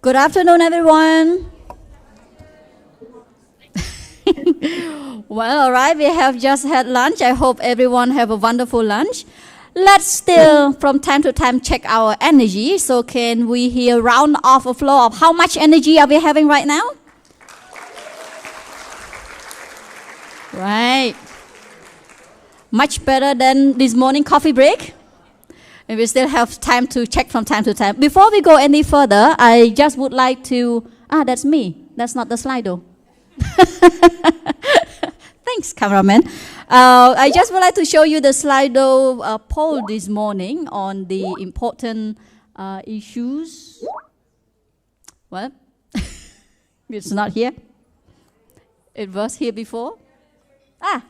Good afternoon, everyone. Well, all right, we have just had lunch. I hope everyone have a wonderful lunch. Let's still, from time to time, check our energy. So can we hear round of applause of how much energy are we having right now? Right. Much better than this morning coffee break. And we still have time to check from time to time. Before we go any further, I just would like to... that's me. That's not the slide though. Thanks, cameraman. I just would like to show you the Slido poll this morning on the important issues. What? It's not here. It was here before.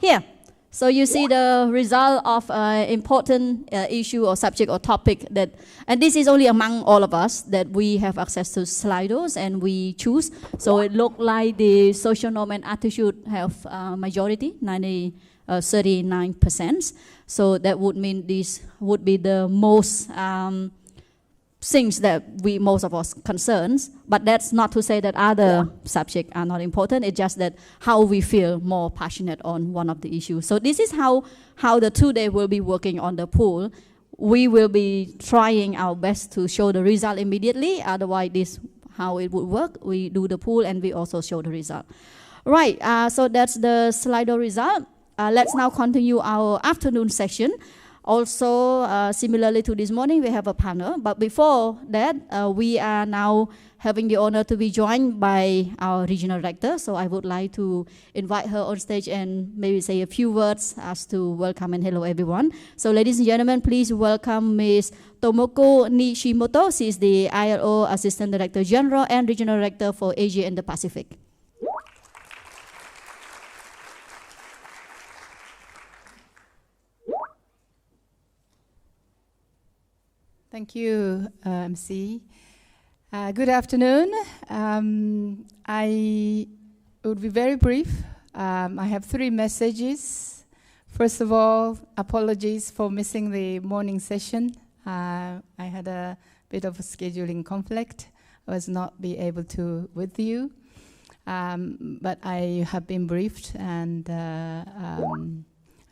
Here. So you see the result of important issue or subject or topic that, and this is only among all of us that we have access to Slidos and we choose. So it looked like the social norm and attitude have majority, 39%. So that would mean this would be the most things that most of us concerns, but that's not to say that other subjects are not important. It's just that how we feel more passionate on one of the issues. So this is how the 2 days will be working on the poll. We will be trying our best to show the result immediately. Otherwise, this how it would work. We do the poll and we also show the result. Right. So that's the Slido result. Let's now continue our afternoon session. Also, similarly to this morning, we have a panel. But before that, we are now having the honor to be joined by our regional director. So I would like to invite her on stage and maybe say a few words as to welcome and hello everyone. So ladies and gentlemen, please welcome Ms. Tomoko Nishimoto. She is the ILO Assistant Director General and Regional Director for Asia and the Pacific. Thank you, MC. Good afternoon. I would be very brief. I have 3 messages. First of all, apologies for missing the morning session. I had a bit of a scheduling conflict. I was not be able to with you. But I have been briefed and I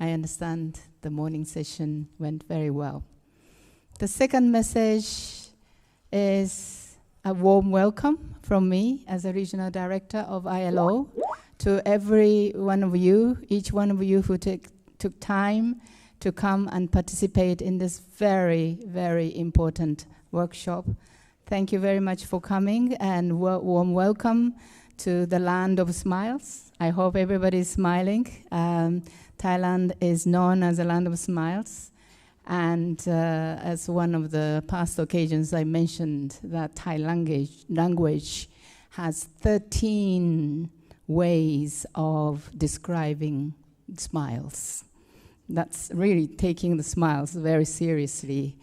understand the morning session went very well. The second message is a warm welcome from me as a regional director of ILO to every one of you, each one of you who took time to come and participate in this very, very important workshop. Thank you very much for coming and warm welcome to the land of smiles. I hope everybody is smiling. Thailand is known as a land of smiles. And as one of the past occasions I mentioned that Thai language has 13 ways of describing smiles. That's really taking the smiles very seriously,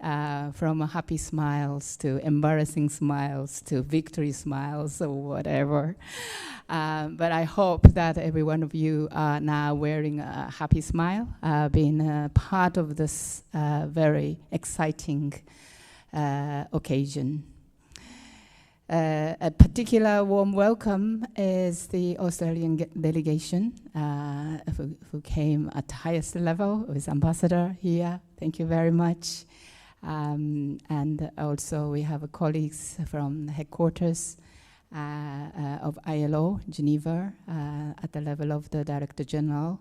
from happy smiles to embarrassing smiles to victory smiles or whatever. But I hope that every one of you are now wearing a happy smile, being a part of this very exciting occasion. A particular warm welcome is the Australian delegation who came at the highest level with Ambassador here. Thank you very much. And also we have colleagues from the headquarters of ILO, Geneva, at the level of the Director General,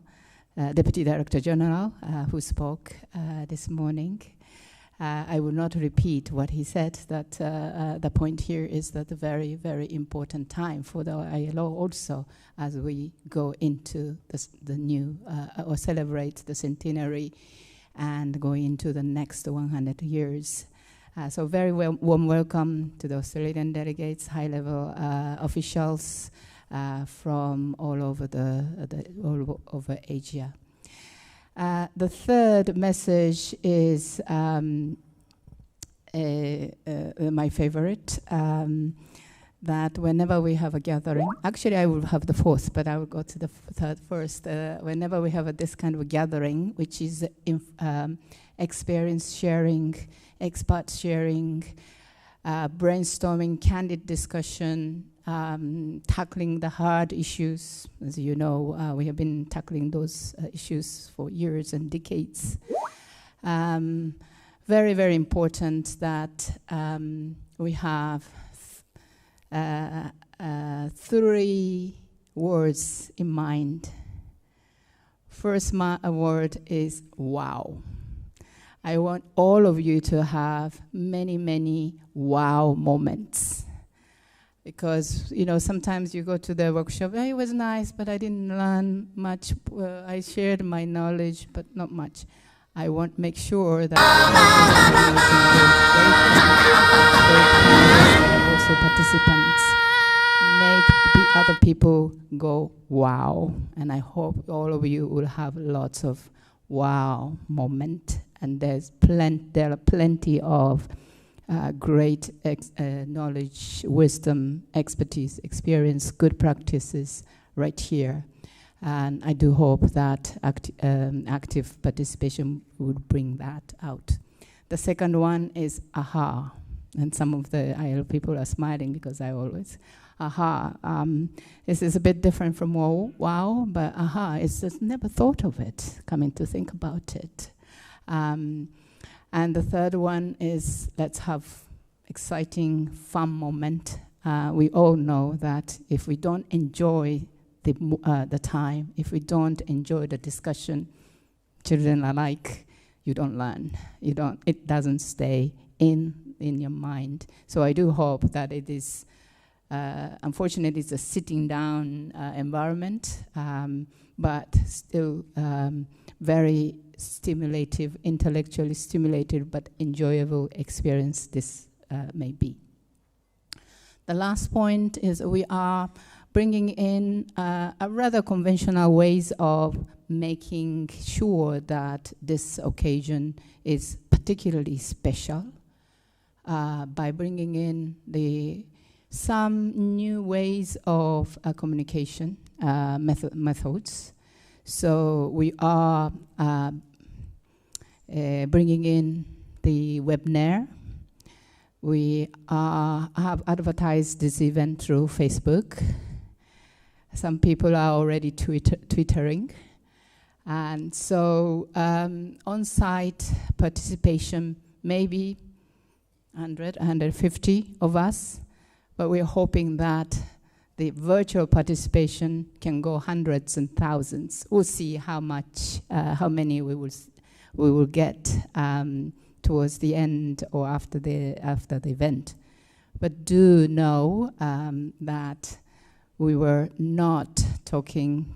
Deputy Director General, who spoke this morning. I will not repeat what he said, that the point here is that a very, very important time for the ILO also as we go into the new, or celebrate the centenary and go into the next 100 years. So very warm welcome to the Australian delegates, high-level officials from all over all over Asia. The third message is my favorite, that whenever we have a gathering, actually I will have the fourth, but I will go to the third first. Whenever we have this kind of a gathering, which is experience sharing, expert sharing, brainstorming, candid discussion, tackling the hard issues. As you know, we have been tackling those issues for years and decades. Very, very important that we have 3 words in mind. First word is wow. I want all of you to have many, many wow moments. Because, you know, sometimes you go to the workshop, it was nice, but I didn't learn much. I shared my knowledge, but not much. I want to make sure that also participants make the other people go wow. And I hope all of you will have lots of wow moment. And there are plenty of great knowledge, wisdom, expertise, experience, good practices right here. And I do hope that active participation would bring that out. The second one is aha. And some of the IL people are smiling because I always, aha. This is a bit different from wow, but aha, it's just never thought of it, coming to think about it. And the third one is let's have exciting, fun moment. We all know that if we don't enjoy the time, if we don't enjoy the discussion, children are like, you don't learn. It doesn't stay in your mind. So I do hope that it is, unfortunately, it's a sitting down environment, but still very stimulative, intellectually stimulated, but enjoyable experience this may be. The last point is we are bringing in a rather conventional ways of making sure that this occasion is particularly special by bringing in some new ways of communication methods. So we are bringing in the webinar. We have advertised this event through Facebook. Some people are already twittering. And so on-site participation, maybe 100, 150 of us, but we're hoping that the virtual participation can go hundreds and thousands. We'll see how many we will get towards the end or after the event. But do know that we were not talking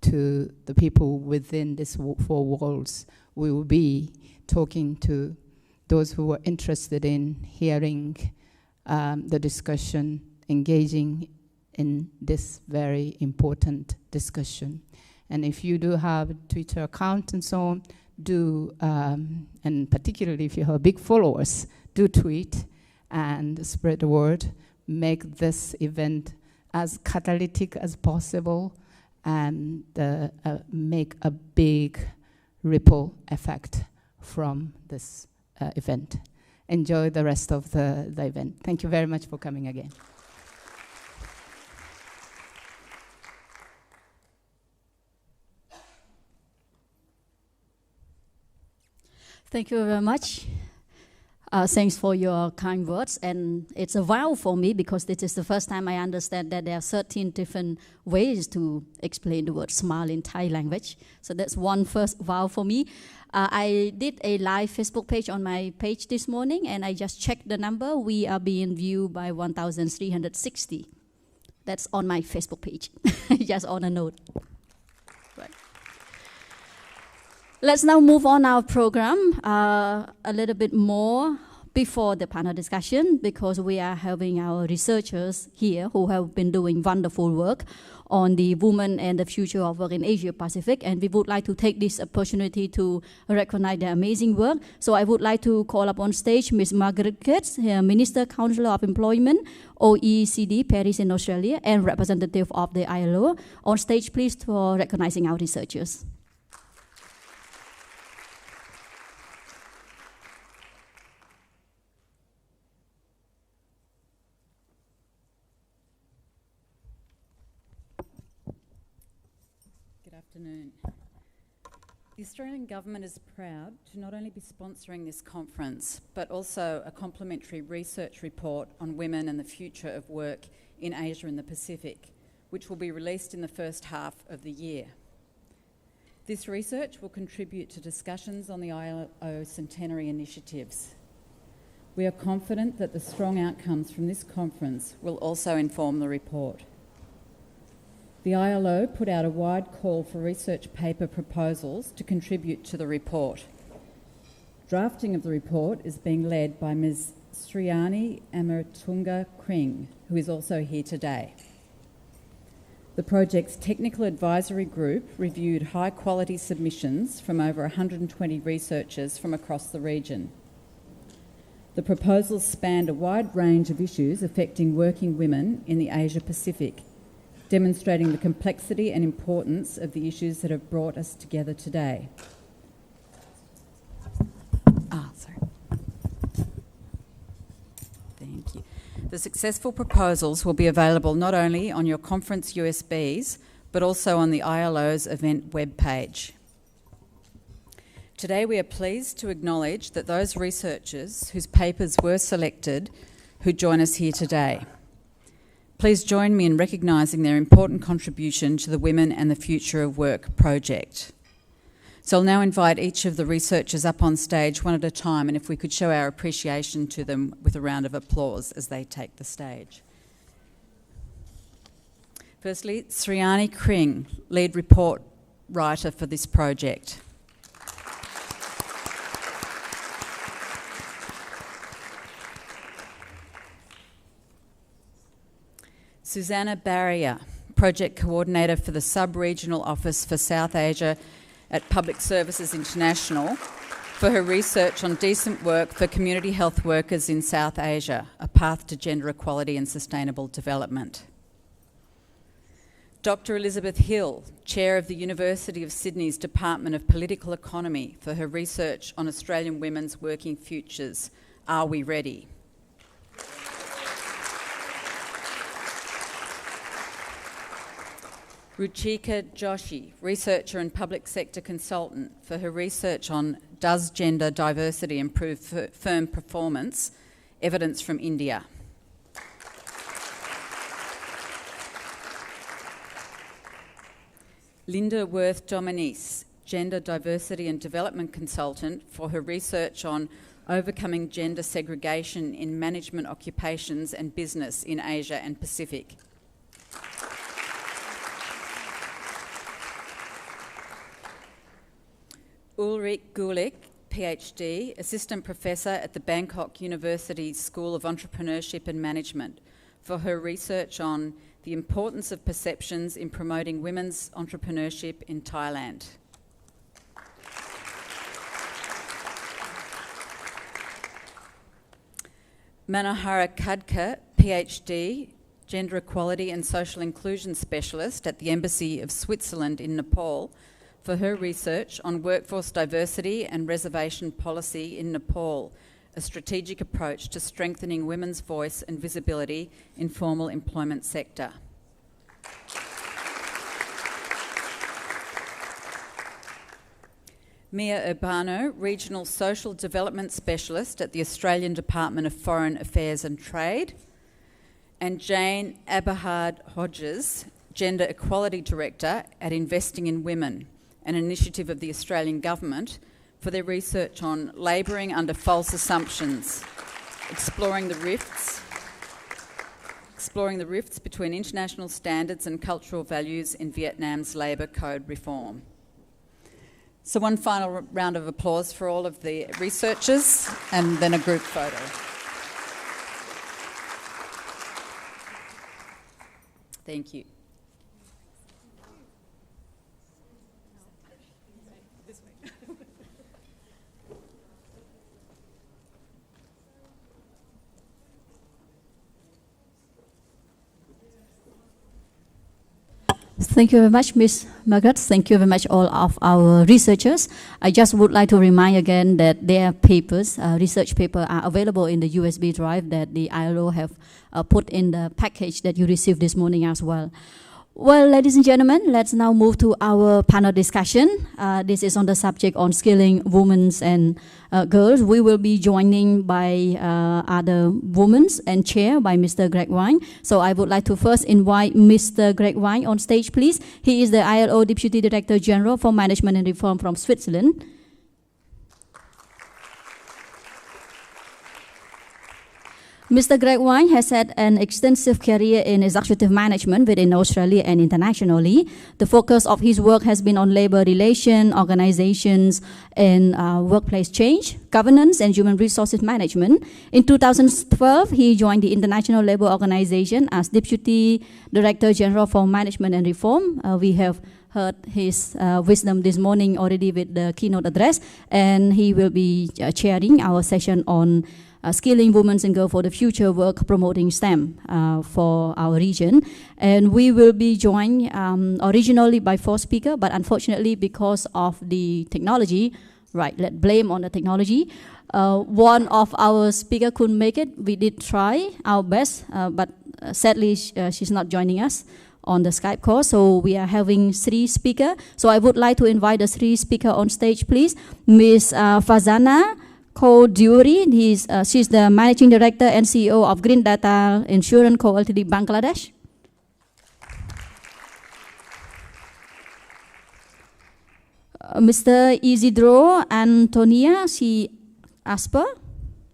to the people within these 4 walls. We will be talking to those who were interested in hearing the discussion, engaging in this very important discussion. And if you do have a Twitter account and so on, do, and particularly if you have big followers, do tweet and spread the word. Make this event as catalytic as possible and make a big ripple effect from this event. Enjoy the rest of the event. Thank you very much for coming again. Thank you very much. Thanks for your kind words. And it's a wow for me because this is the first time I understand that there are 13 different ways to explain the word smile in Thai language. So that's one first wow for me. I did a live Facebook page on my page this morning, and I just checked the number. We are being viewed by 1,360. That's on my Facebook page, just on a note. Right. Let's now move on our program a little bit more before the panel discussion, because we are having our researchers here who have been doing wonderful work on the women and the future of work in Asia Pacific, and we would like to take this opportunity to recognize their amazing work. So I would like to call up on stage Ms. Margaret Gates, Minister Counselor of Employment, OECD, Paris in Australia, and representative of the ILO. On stage, please, for recognizing our researchers. Afternoon. The Australian Government is proud to not only be sponsoring this conference, but also a complementary research report on women and the future of work in Asia and the Pacific, which will be released in the first half of the year. This research will contribute to discussions on the ILO centenary initiatives. We are confident that the strong outcomes from this conference will also inform the report. The ILO put out a wide call for research paper proposals to contribute to the report. Drafting of the report is being led by Ms. Sriani Amaratunga Kring, who is also here today. The project's technical advisory group reviewed high-quality submissions from over 120 researchers from across the region. The proposals spanned a wide range of issues affecting working women in the Asia-Pacific, demonstrating the complexity and importance of the issues that have brought us together today. Thank you. The successful proposals will be available not only on your conference USBs, but also on the ILO's event webpage. Today we are pleased to acknowledge that those researchers whose papers were selected who join us here today. Please join me in recognising their important contribution to the Women and the Future of Work project. So I'll now invite each of the researchers up on stage one at a time, and if we could show our appreciation to them with a round of applause as they take the stage. Firstly, Sriani Kring, lead report writer for this project. Susanna Barrier, Project Coordinator for the Sub-Regional Office for South Asia at Public Services International, for her research on decent work for community health workers in South Asia, a path to gender equality and sustainable development. Dr. Elizabeth Hill, Chair of the University of Sydney's Department of Political Economy, for her research on Australian women's working futures. Are we ready? Ruchika Joshi, researcher and public sector consultant, for her research on Does Gender Diversity Improve Firm Performance? Evidence from India. Linda Worth Dominice, Gender Diversity and Development Consultant, for her research on overcoming gender segregation in management occupations and business in Asia and Pacific. Ulrich Gulick, PhD, Assistant Professor at the Bangkok University School of Entrepreneurship and Management, for her research on the importance of perceptions in promoting women's entrepreneurship in Thailand. Manohara Khadka, PhD, Gender Equality and Social Inclusion Specialist at the Embassy of Switzerland in Nepal, for her research on workforce diversity and reservation policy in Nepal, a strategic approach to strengthening women's voice and visibility in formal employment sector. Mia Urbano, Regional Social Development Specialist at the Australian Department of Foreign Affairs and Trade, and Jane Aberhard Hodges, Gender Equality Director at Investing in Women, an initiative of the Australian Government, for their research on labouring under false assumptions, exploring the rifts between international standards and cultural values in Vietnam's labour code reform. So one final round of applause for all of the researchers, and then a group photo. Thank you. Thank you very much, Ms. Margaret. Thank you very much, all of our researchers. I just would like to remind again that their papers, research papers, are available in the USB drive that the ILO have put in the package that you received this morning as well. Well, ladies and gentlemen, let's now move to our panel discussion. This is on the subject on skilling women and girls. We will be joining by other women and chair by Mr. Greg Wine. So I would like to first invite Mr. Greg Wine on stage, please. He is the ILO Deputy Director General for Management and Reform from Switzerland. Mr. Greg Wine has had an extensive career in executive management within Australia and internationally. The focus of his work has been on labor relations, organizations, and workplace change, governance, and human resources management. In 2012, he joined the International Labour Organization as Deputy Director General for Management and Reform. We have heard his wisdom this morning already with the keynote address, and he will be chairing our session on skilling women and girls for the future work, promoting STEM for our region. And we will be joined originally by 4 speakers, but unfortunately because of the technology, right, let's blame on the technology. One of our speakers couldn't make it. We did try our best, but sadly she's not joining us on the Skype call, so we are having 3 speakers. So I would like to invite the 3 speakers on stage, please. Ms. Fazana Ko-Diuri, she's the Managing Director and CEO of Green Data Insurance Co. Ltd. Bangladesh. Mr. Isidro Antonia C. Asper,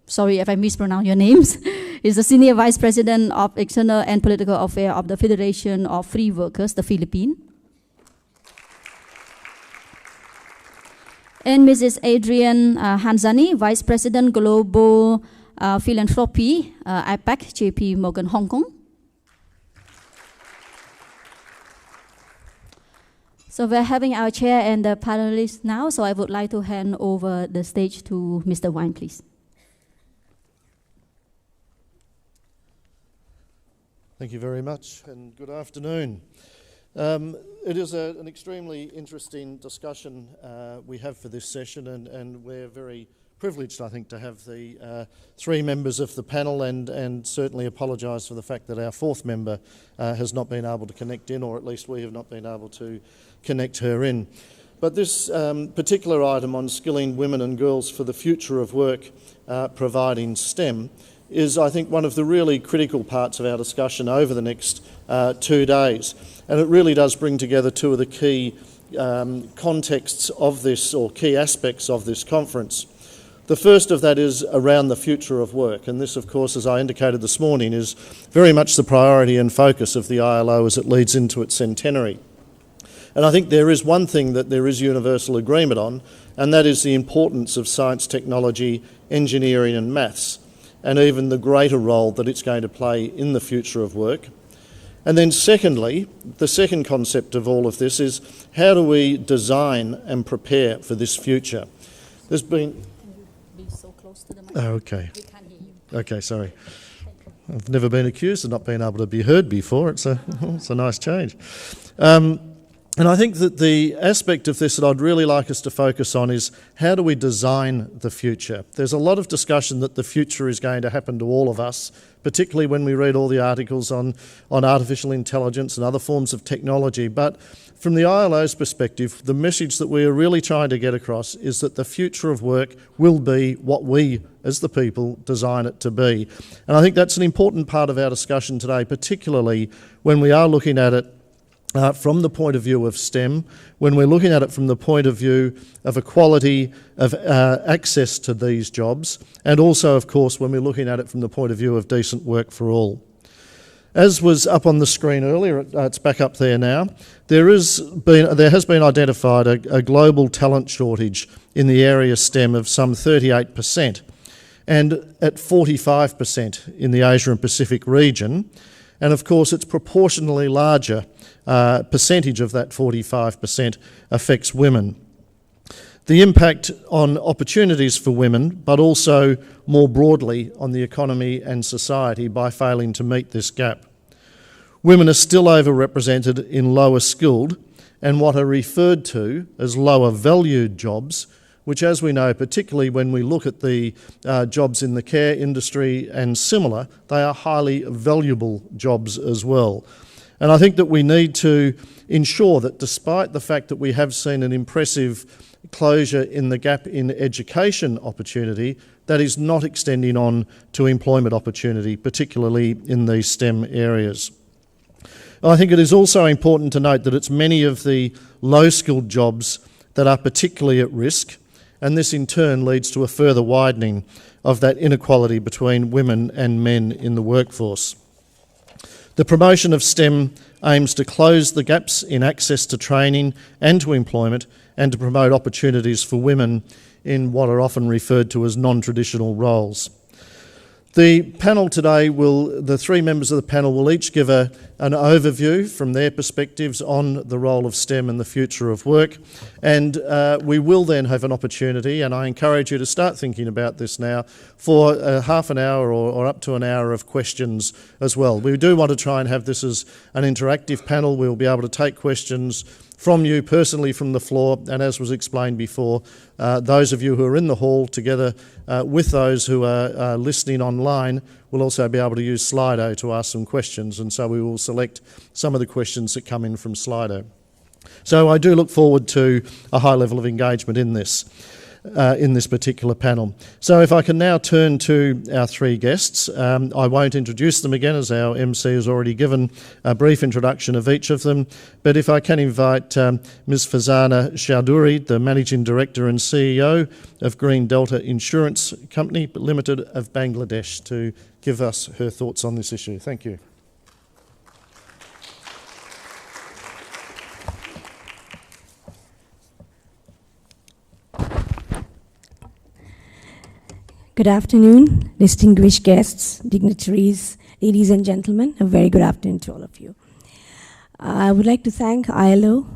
sorry if I mispronounce your names, is the Senior Vice President of External and Political Affairs of the Federation of Free Workers, the Philippines. And Mrs. Adrienne Hanzani, Vice President Global Philanthropy, APAC, JP Morgan, Hong Kong. So we're having our chair and the panelists now, so I would like to hand over the stage to Mr. Wine, please. Thank you very much, and good afternoon. It is an extremely interesting discussion we have for this session, and we're very privileged, I think, to have the 3 members of the panel, and certainly apologise for the fact that our 4th member has not been able to connect in, or at least we have not been able to connect her in. But this particular item on skilling women and girls for the future of work, providing STEM, is, I think, one of the really critical parts of our discussion over the next 2 days. And it really does bring together 2 of the key contexts of this, or key aspects of this conference. The first of that is around the future of work, and this, of course, as I indicated this morning, is very much the priority and focus of the ILO as it leads into its centenary. And I think there is one thing that there is universal agreement on, and that is the importance of science, technology, engineering and maths, and even the greater role that it's going to play in the future of work. And then secondly, the second concept of all of this is, how do we design and prepare for this future? There's been... Can you be so close to the mic? Oh, okay. We can't hear you. Okay, sorry. I've never been accused of not being able to be heard before. It's a nice change. And I think that the aspect of this that I'd really like us to focus on is, how do we design the future? There's a lot of discussion that the future is going to happen to all of us, particularly when we read all the articles on artificial intelligence and other forms of technology. But from the ILO's perspective, the message that we are really trying to get across is that the future of work will be what we, as the people, design it to be. And I think that's an important part of our discussion today, particularly when we are looking at it from the point of view of STEM, when we're looking at it from the point of view of equality of access to these jobs, and also, of course, when we're looking at it from the point of view of decent work for all. As was up on the screen earlier, it's back up there now, there has been identified a global talent shortage in the area STEM of some 38%, and at 45% in the Asia and Pacific region. And of course, it's proportionally larger percentage of that 45% affects women. The impact on opportunities for women, but also more broadly on the economy and society by failing to meet this gap. Women are still overrepresented in lower skilled and what are referred to as lower valued jobs, which, as we know, particularly when we look at the jobs in the care industry and similar, they are highly valuable jobs as well. And I think that we need to ensure that despite the fact that we have seen an impressive closure in the gap in education opportunity, that is not extending on to employment opportunity, particularly in these STEM areas. I think it is also important to note that it's many of the low-skilled jobs that are particularly at risk, and this in turn leads to a further widening of that inequality between women and men in the workforce. The promotion of STEM aims to close the gaps in access to training and to employment, and to promote opportunities for women in what are often referred to as non-traditional roles. The panel today the three members of the panel will each give an overview from their perspectives on the role of STEM and the future of work, and we will then have an opportunity, and I encourage you to start thinking about this now, for half an hour or up to an hour of questions as well. We do want to try and have this as an interactive panel. We'll be able to take questions from you personally from the floor, and as was explained before, those of you who are in the hall together with those who are listening online will also be able to use Slido to ask some questions, and so we will select some of the questions that come in from Slido. So I do look forward to a high level of engagement in this particular panel. So if I can now turn to our three guests, I won't introduce them again as our MC has already given a brief introduction of each of them, but if I can invite Ms. Fazana Chowdhury, the Managing Director and CEO of Green Delta Insurance Company Limited of Bangladesh, to give us her thoughts on this issue. Thank you. Good afternoon, distinguished guests, dignitaries, ladies and gentlemen. A very good afternoon to all of you. I would like to thank ILO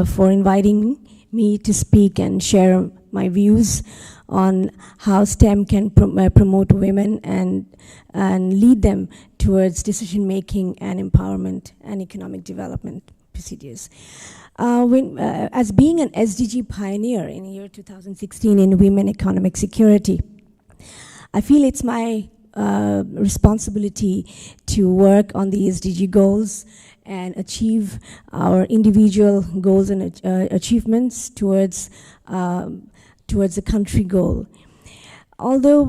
for inviting me to speak and share my views on how STEM can promote women and lead them towards decision-making and empowerment and economic development procedures. As being an SDG pioneer in the year 2016 in women economic security, I feel it's my responsibility to work on the SDG goals and achieve our individual goals and achievements towards the country goal. Although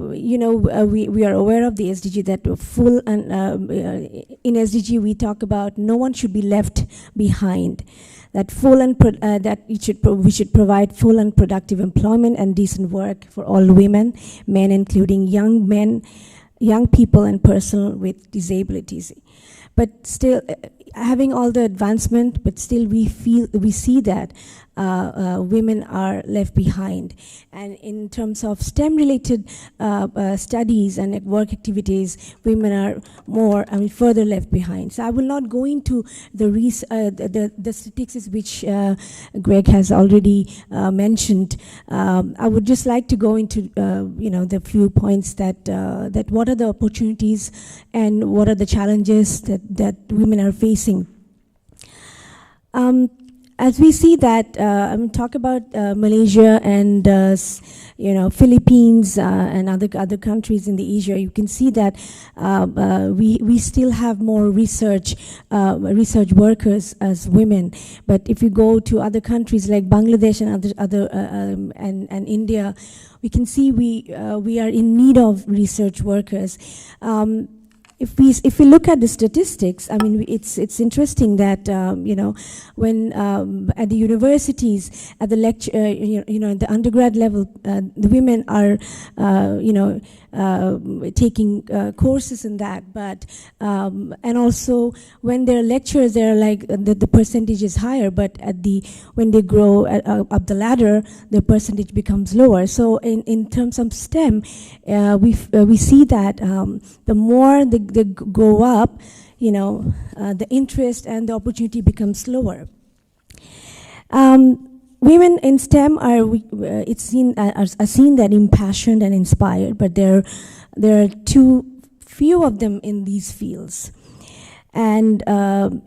we are aware of the SDG that full and in SDG we talk about no one should be left behind. That we should provide full and productive employment and decent work for all women, men, including young people and persons with disabilities. But still, having all the advancement, but still we see that women are left behind. And in terms of STEM-related studies and work activities, women are further left behind. So I will not go into the statistics which Greg has already mentioned. I would just like to go into the few points that what are the opportunities and what are the challenges that women are facing. As we see that, talk about Malaysia and Philippines and other countries in the Asia, you can see that we still have more research workers as women. But if you go to other countries like Bangladesh and and India, we can see we are in need of research workers. If we look at the statistics, I mean, it's interesting that when at the universities, at the lecture, at the undergrad level, the women are taking courses in that, but and also when they're lecturers, they're like the percentage is higher, but when they grow up the ladder, the percentage becomes lower. So in terms of STEM, we see that the more they go up, the interest and the opportunity becomes lower. Women in STEM are seen that impassioned and inspired, but there are too few of them in these fields. And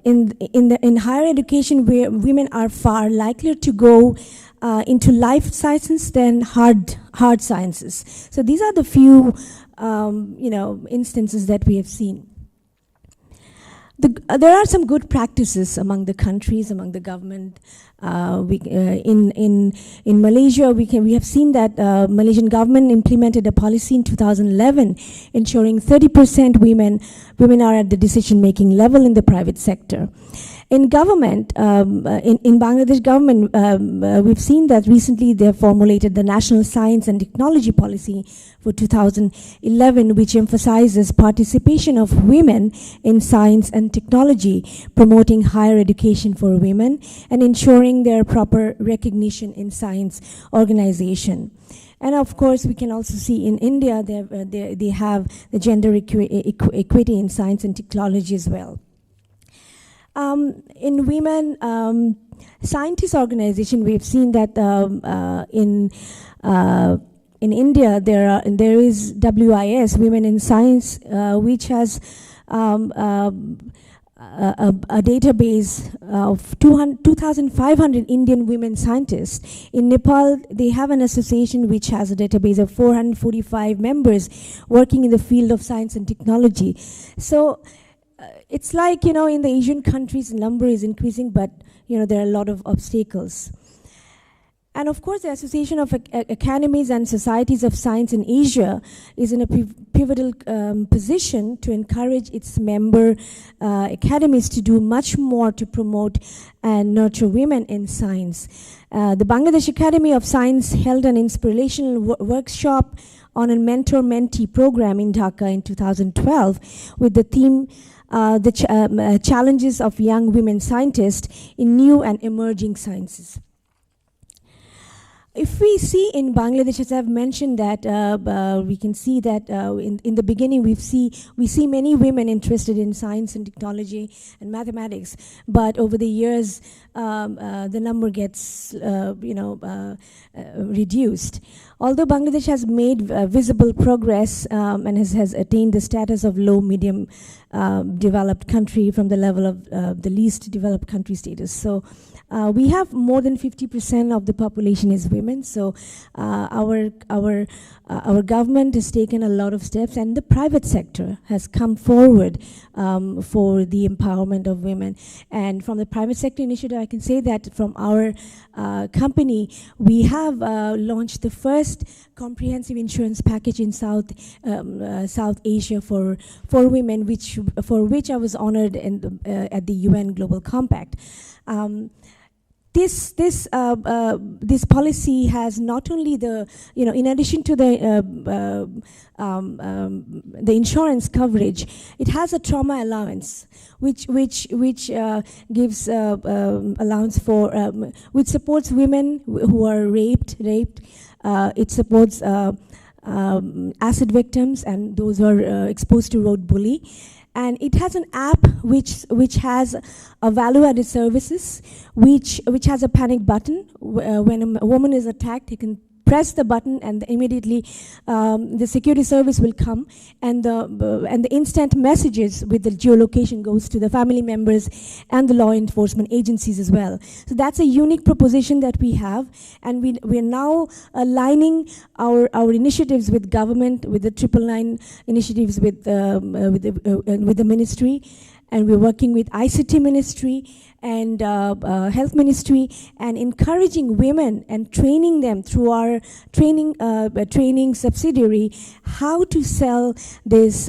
in higher education, where women are far likelier to go into life sciences than hard sciences. So these are the few instances that we have seen. There are some good practices among the countries, among the government. In Malaysia, we have seen that Malaysian government implemented a policy in 2011 ensuring 30% women are at the decision-making level in the private sector. In government, in Bangladesh government, we've seen that recently they have formulated the National Science and Technology Policy for 2011, which emphasizes participation of women in science and technology, promoting higher education for women, and ensuring their proper recognition in science organization. And of course, we can also see in India, they have the gender equity in science and technology as well. In women scientist organization, we've seen that in India there is WIS, Women in Science, which has a database of 2,500 Indian women scientists. In Nepal, they have an association which has a database of 445 members working in the field of science and technology. So it's like, in the Asian countries, the number is increasing, but, there are a lot of obstacles. And of course, the Association of Academies and Societies of Science in Asia is in a pivotal position to encourage its member academies to do much more to promote and nurture women in science. The Bangladesh Academy of Science held an inspirational workshop on a mentor-mentee program in Dhaka in 2012 with the theme challenges of young women scientists in new and emerging sciences. If we see in Bangladesh, as I've mentioned, that we can see that in the beginning we see many women interested in science and technology and mathematics, but over the years the number gets reduced. Although Bangladesh has made visible progress and has attained the status of low-medium developed country from the level of the least developed country status. So we have more than 50% of the population is women. So our government has taken a lot of steps, and the private sector has come forward for the empowerment of women. And from the private sector initiative, I can say that from our company, we have launched the first comprehensive insurance package in South Asia for women, for which I was honored at the UN Global Compact. This policy has not only in addition to the insurance coverage, it has a trauma allowance, which gives allowance for which supports women who are raped. It supports acid victims and those who are exposed to road bully. And it has an app which has a value-added services, which has a panic button. When a woman is attacked, you can press the button, and immediately the security service will come, and the instant messages with the geolocation goes to the family members and the law enforcement agencies as well. So that's a unique proposition that we have, and we're now aligning our initiatives with government, with the 999 initiatives with the ministry, and we're working with ICT ministry and health ministry, and encouraging women and training them through our training subsidiary how to sell this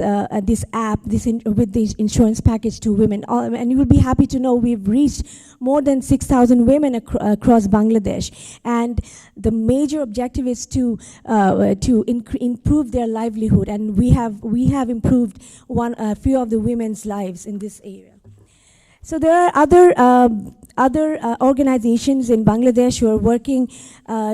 app with this insurance package to women. And you will be happy to know we've reached more than 6,000 women across Bangladesh, and the major objective is to improve their livelihood, and we have improved a few of the women's lives in this area. So there are other organizations in Bangladesh who are working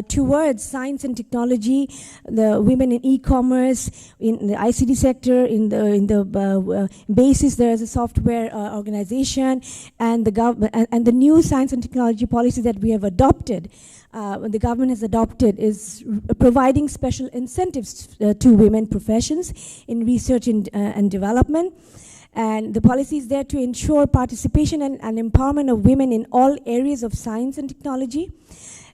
towards science and technology, the women in e-commerce, in the ICT sector, in the BASIS. There is a software organization, and the government and the new science and technology policy that we have adopted. The government has adopted is providing special incentives to women professions in research and development. And the policy is there to ensure participation and empowerment of women in all areas of science and technology.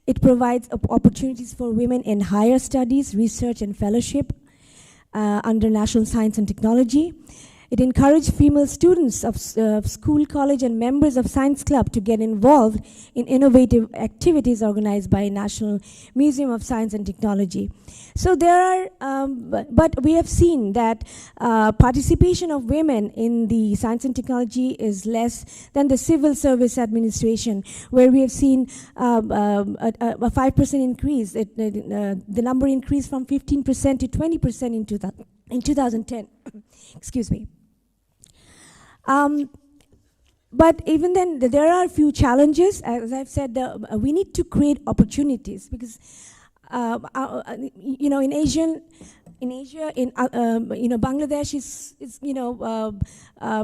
It provides opportunities for women in higher studies, research, and fellowship under National Science and Technology. It encouraged female students of school, college, and members of science club to get involved in innovative activities organized by National Museum of Science and Technology. So there are, but we have seen that participation of women in the science and technology is less than the civil service administration, where we have seen a 5% increase. The number increased from 15% to 20% in 2010. Excuse me. But even then, there are a few challenges. As I've said, we need to create opportunities because, you know, in Asia, Bangladesh is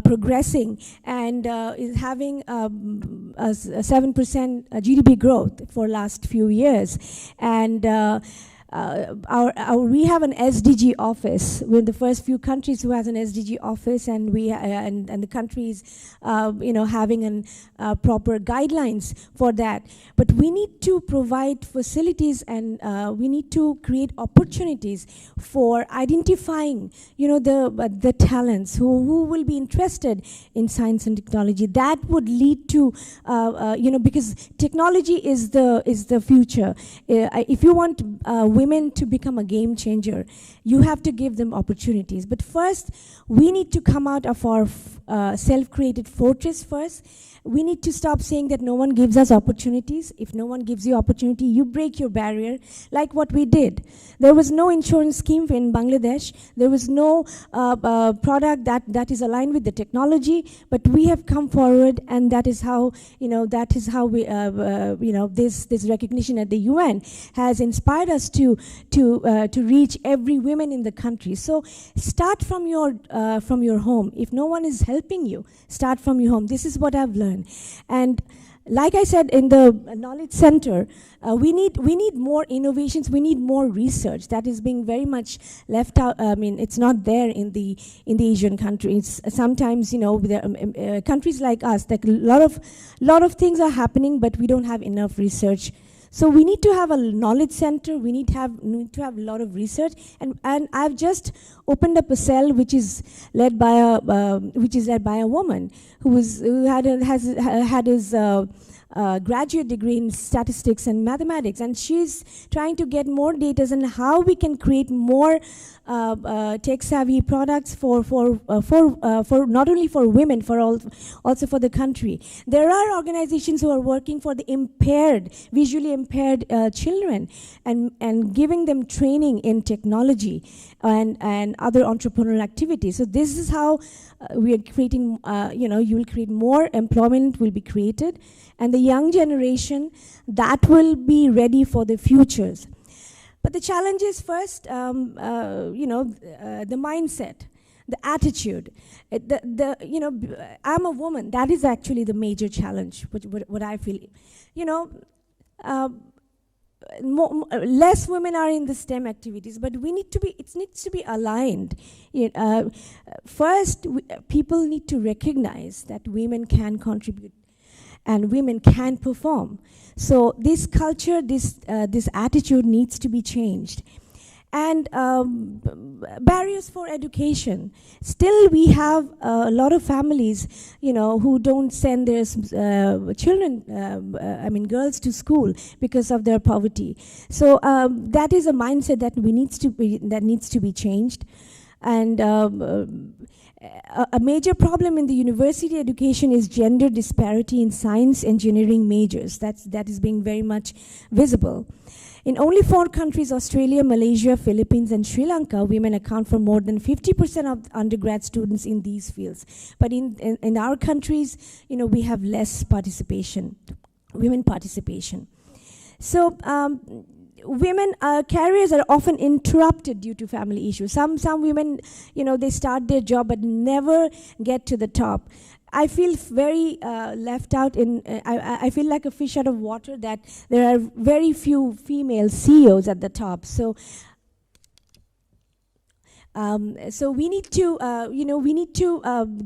progressing and is having a 7% GDP growth for last few years, and we have an SDG office. We're the first few countries who has an SDG office, and we and the countries, having proper guidelines for that. But we need to provide facilities, and we need to create opportunities for identifying, the talents who will be interested in science and technology. That would lead to, because technology is the future. If you want women to become a game changer, you have to give them opportunities. But first, we need to come out of our self-created fortress first. We need to stop saying that no one gives us opportunities. If no one gives you opportunity, you break your barrier, like what we did. There was no insurance scheme in Bangladesh. There was no product that is aligned with the technology, but we have come forward, and that is how we, this recognition at the UN has inspired us to reach every woman in the country. So start from your home. If no one is helping you, start from your home. This is what I've learned. And like I said, in the Knowledge Center, we need more innovations. We need more research that is being very much left out. I mean, it's not there in the Asian countries. Sometimes, countries like us, like lot of things are happening, but we don't have enough research. So we need to have a knowledge center. We need to have a lot of research, and I've just opened up a cell which is led by a woman who had his graduate degree in statistics and mathematics, and she's trying to get more data on how we can create more tech-savvy products for not only for women, also for the country. There are organizations who are working for the visually impaired children, and giving them training in technology and other entrepreneurial activities. So this is how we are creating. You will create more employment will be created, and the young generation that will be ready for the futures. But the challenge is first, the mindset, the attitude. I'm a woman. That is actually the major challenge. What I feel, less women are in the STEM activities, but it needs to be aligned. First, people need to recognize that women can contribute and women can perform. So this culture, this attitude needs to be changed. And barriers for education. Still, we have a lot of families, who don't send their children, girls to school because of their poverty. So that is a mindset that needs to be changed. And a major problem in the university education is gender disparity in science engineering majors. That is being very much visible. In only 4 countries, Australia, Malaysia, Philippines, and Sri Lanka, women account for more than 50% of undergrad students in these fields. But in our countries, we have less participation, women participation. So women careers are often interrupted due to family issues. Some women, they start their job but never get to the top. I feel very left out I feel like a fish out of water, that there are very few female CEOs at the top. So we need to,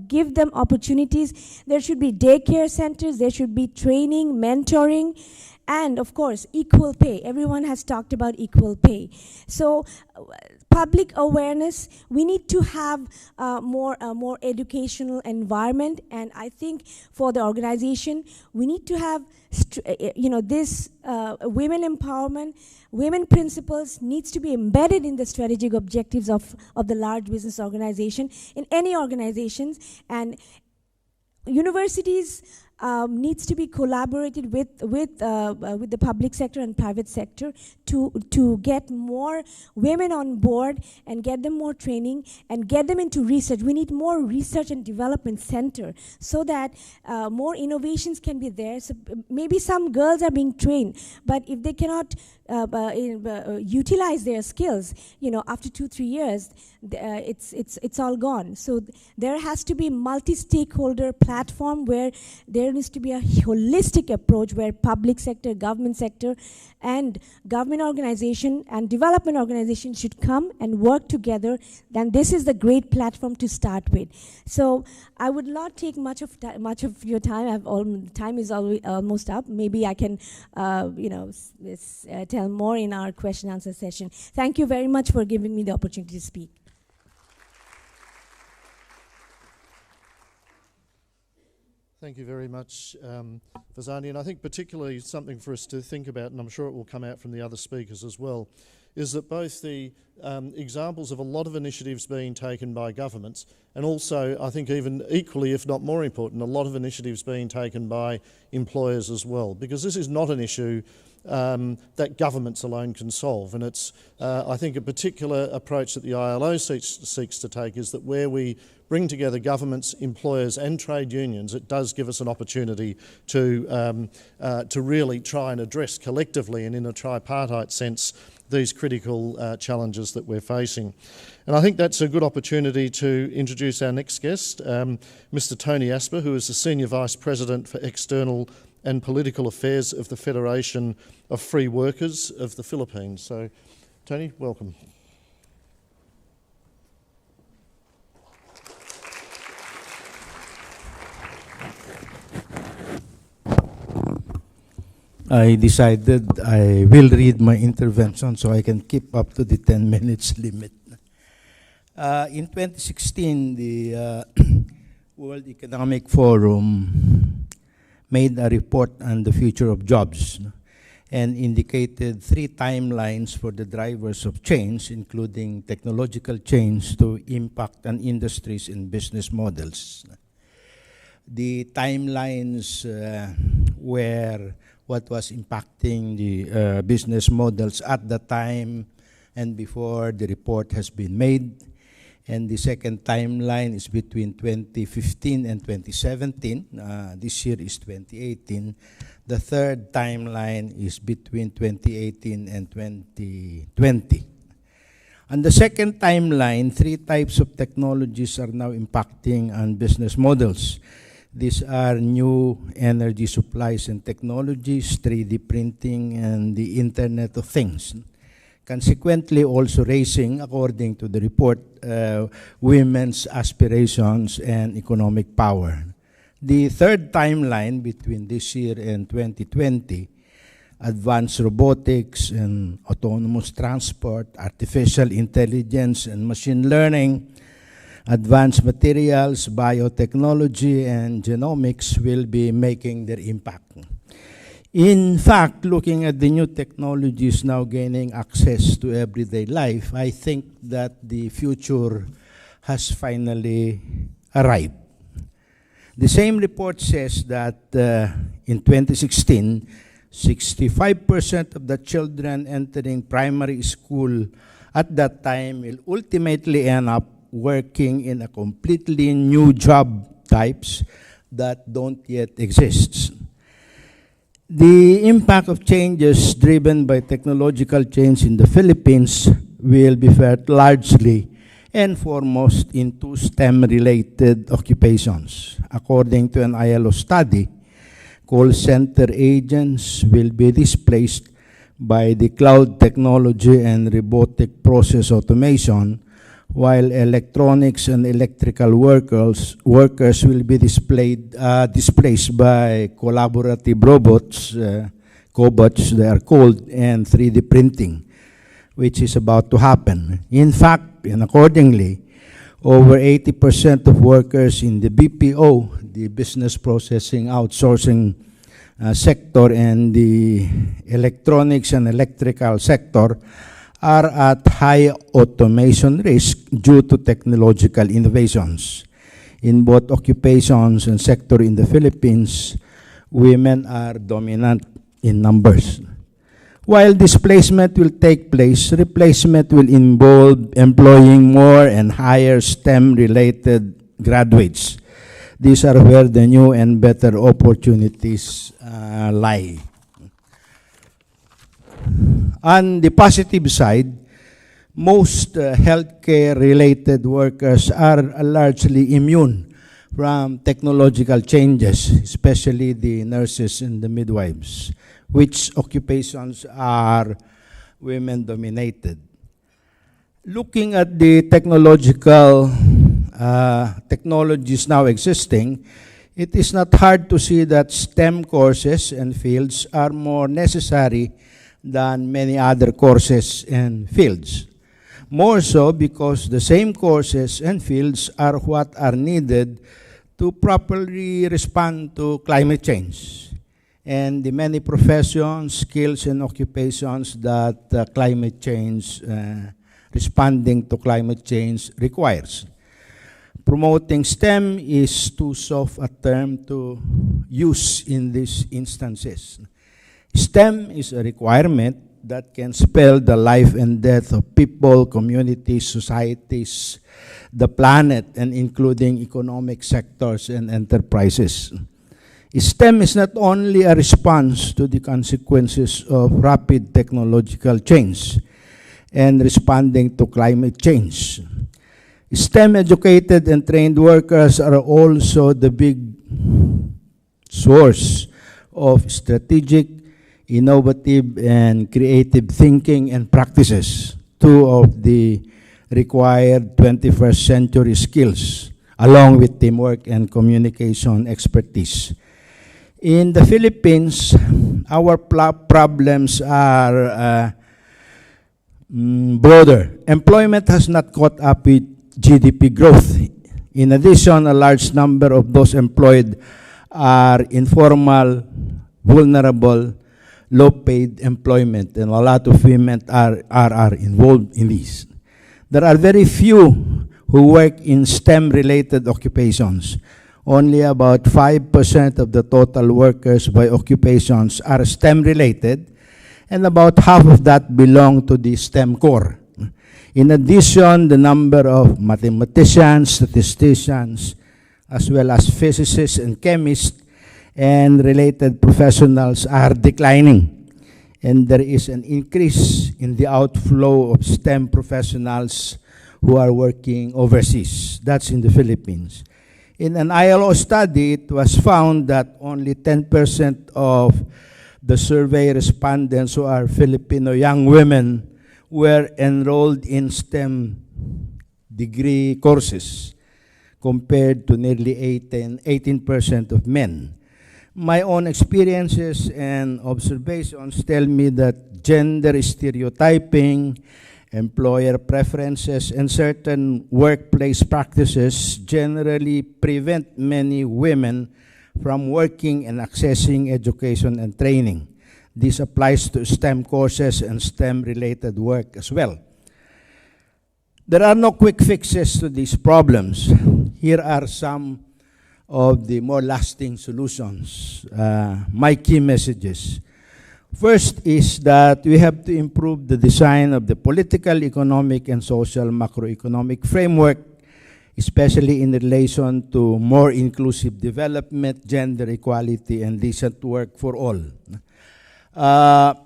give them opportunities. There should be daycare centers. There should be training, mentoring, And of course, equal pay. Everyone has talked about equal pay. So public awareness, we need to have more educational environment, and I think for the organization, we need to have this women empowerment, women principles needs to be embedded in the strategic objectives of the large business organization, in any organizations, and universities needs to be collaborated with the public sector and private sector to get more women on board and get them more training and get them into research. We need more research and development center so that more innovations can be there. So maybe some girls are being trained, but if they cannot utilize their skills, after 2-3 years, it's all gone. So there has to be multi-stakeholder platform where there needs to be a holistic approach where public sector, government sector, and government organization and development organization should come and work together. Then this is the great platform to start with. So I would not take much of your time. Time is almost up. Maybe I can, tell more in our question answer session. Thank you very much for giving me the opportunity to speak. Thank you very much, Fazani. And I think particularly something for us to think about, and I'm sure it will come out from the other speakers as well, is that both the examples of a lot of initiatives being taken by governments, and also, I think even equally, if not more important, a lot of initiatives being taken by employers as well, because this is not an issue that governments alone can solve. And it's, I think, a particular approach that the ILO seeks to take is that where we bring together governments, employers and trade unions, it does give us an opportunity to really try and address collectively and in a tripartite sense these critical challenges that we're facing. And I think that's a good opportunity to introduce our next guest, Mr. Tony Asper, who is the Senior Vice President for External and Political Affairs of the Federation of Free Workers of the Philippines. So, Tony, welcome. I decided I will read my intervention so I can keep up to the 10 minutes limit. In 2016, the World Economic Forum made a report on the future of jobs and indicated 3 timelines for the drivers of change, including technological change to impact on industries and business models. The timelines were what was impacting the business models at the time and before the report has been made. And the second timeline is between 2015 and 2017. This year is 2018. The third timeline is between 2018 and 2020. On the second timeline, 3 types of technologies are now impacting on business models. These are new energy supplies and technologies, 3D printing, and the Internet of Things. Consequently, also raising, according to the report, women's aspirations and economic power. The third timeline between this year and 2020, advanced robotics and autonomous transport, artificial intelligence and machine learning, advanced materials, biotechnology, and genomics will be making their impact. In fact, looking at the new technologies now gaining access to everyday life, I think that the future has finally arrived. The same report says that in 2016, 65% of the children entering primary school at that time will ultimately end up working in a completely new job types that don't yet exist. The impact of changes driven by technological change in the Philippines will be felt largely and foremost in 2 STEM-related occupations. According to an ILO study, call center agents will be displaced by the cloud technology and robotic process automation, while electronics and electrical workers will be displaced by collaborative robots, cobots, they are called, and 3D printing, which is about to happen. In fact, and accordingly, over 80% of workers in the BPO, the business processing outsourcing sector, and the electronics and electrical sector are at high automation risk due to technological innovations. In both occupations and sector in the Philippines, women are dominant in numbers. While displacement will take place, replacement will involve employing more and higher STEM-related graduates. These are where the new and better opportunities lie. On the positive side, most healthcare-related workers are largely immune from technological changes, especially the nurses and the midwives, which occupations are women-dominated. Looking at the technologies now existing, it is not hard to see that STEM courses and fields are more necessary than many other courses and fields. More so because the same courses and fields are what are needed to properly respond to climate change and the many professions, skills, and occupations that responding to climate change requires. Promoting STEM is too soft a term to use in these instances. STEM is a requirement that can spell the life and death of people, communities, societies, the planet, and including economic sectors and enterprises. STEM is not only a response to the consequences of rapid technological change and responding to climate change. STEM-educated and trained workers are also the big source of strategic, innovative, and creative thinking and practices, two of the required 21st century skills, along with teamwork and communication expertise. In the Philippines, our problems are broader. Employment has not caught up with GDP growth. In addition, a large number of those employed are informal, vulnerable, low-paid employment, and a lot of women are involved in this. There are very few who work in STEM-related occupations. Only about 5% of the total workers by occupations are STEM-related, and about half of that belong to the STEM core. In addition, the number of mathematicians, statisticians, as well as physicists and chemists and related professionals are declining. And there is an increase in the outflow of STEM professionals who are working overseas. That's in the Philippines. In an ILO study, it was found that only 10% of the survey respondents who are Filipino young women were enrolled in STEM degree courses compared to nearly 18% of men. My own experiences and observations tell me that gender stereotyping, employer preferences, and certain workplace practices generally prevent many women from working and accessing education and training. This applies to STEM courses and STEM-related work as well. There are no quick fixes to these problems. Here are some of the more lasting solutions. My key messages. First is that we have to improve the design of the political, economic, and social macroeconomic framework, especially in relation to more inclusive development, gender equality, and decent work for all.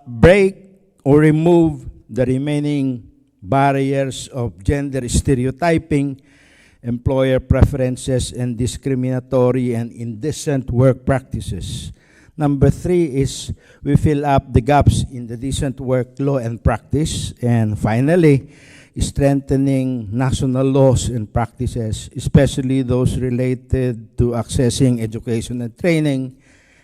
Break or remove the remaining barriers of gender stereotyping, employer preferences, and discriminatory and indecent work practices. Number 3 is we fill up the gaps in the decent work law and practice. And finally, strengthening national laws and practices, especially those related to accessing education and training,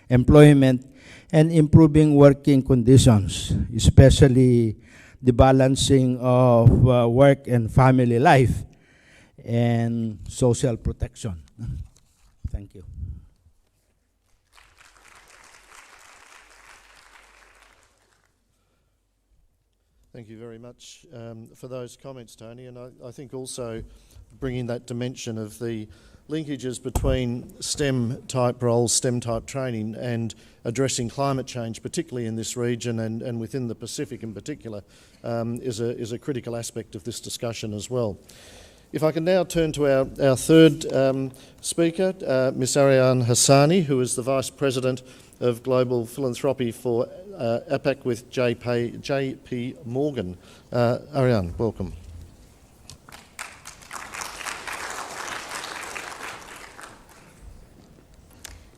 employment, and improving working conditions, especially the balancing of work and family life and social protection. Thank you. Thank you very much for those comments, Tony. And I think also bringing that dimension of the linkages between STEM-type roles, STEM-type training, and addressing climate change, particularly in this region and within the Pacific in particular, is a critical aspect of this discussion as well. If I can now turn to our third speaker, Ms. Ariane Hassani, who is the Vice President of Global Philanthropy for APAC with JP Morgan. Ariane, welcome.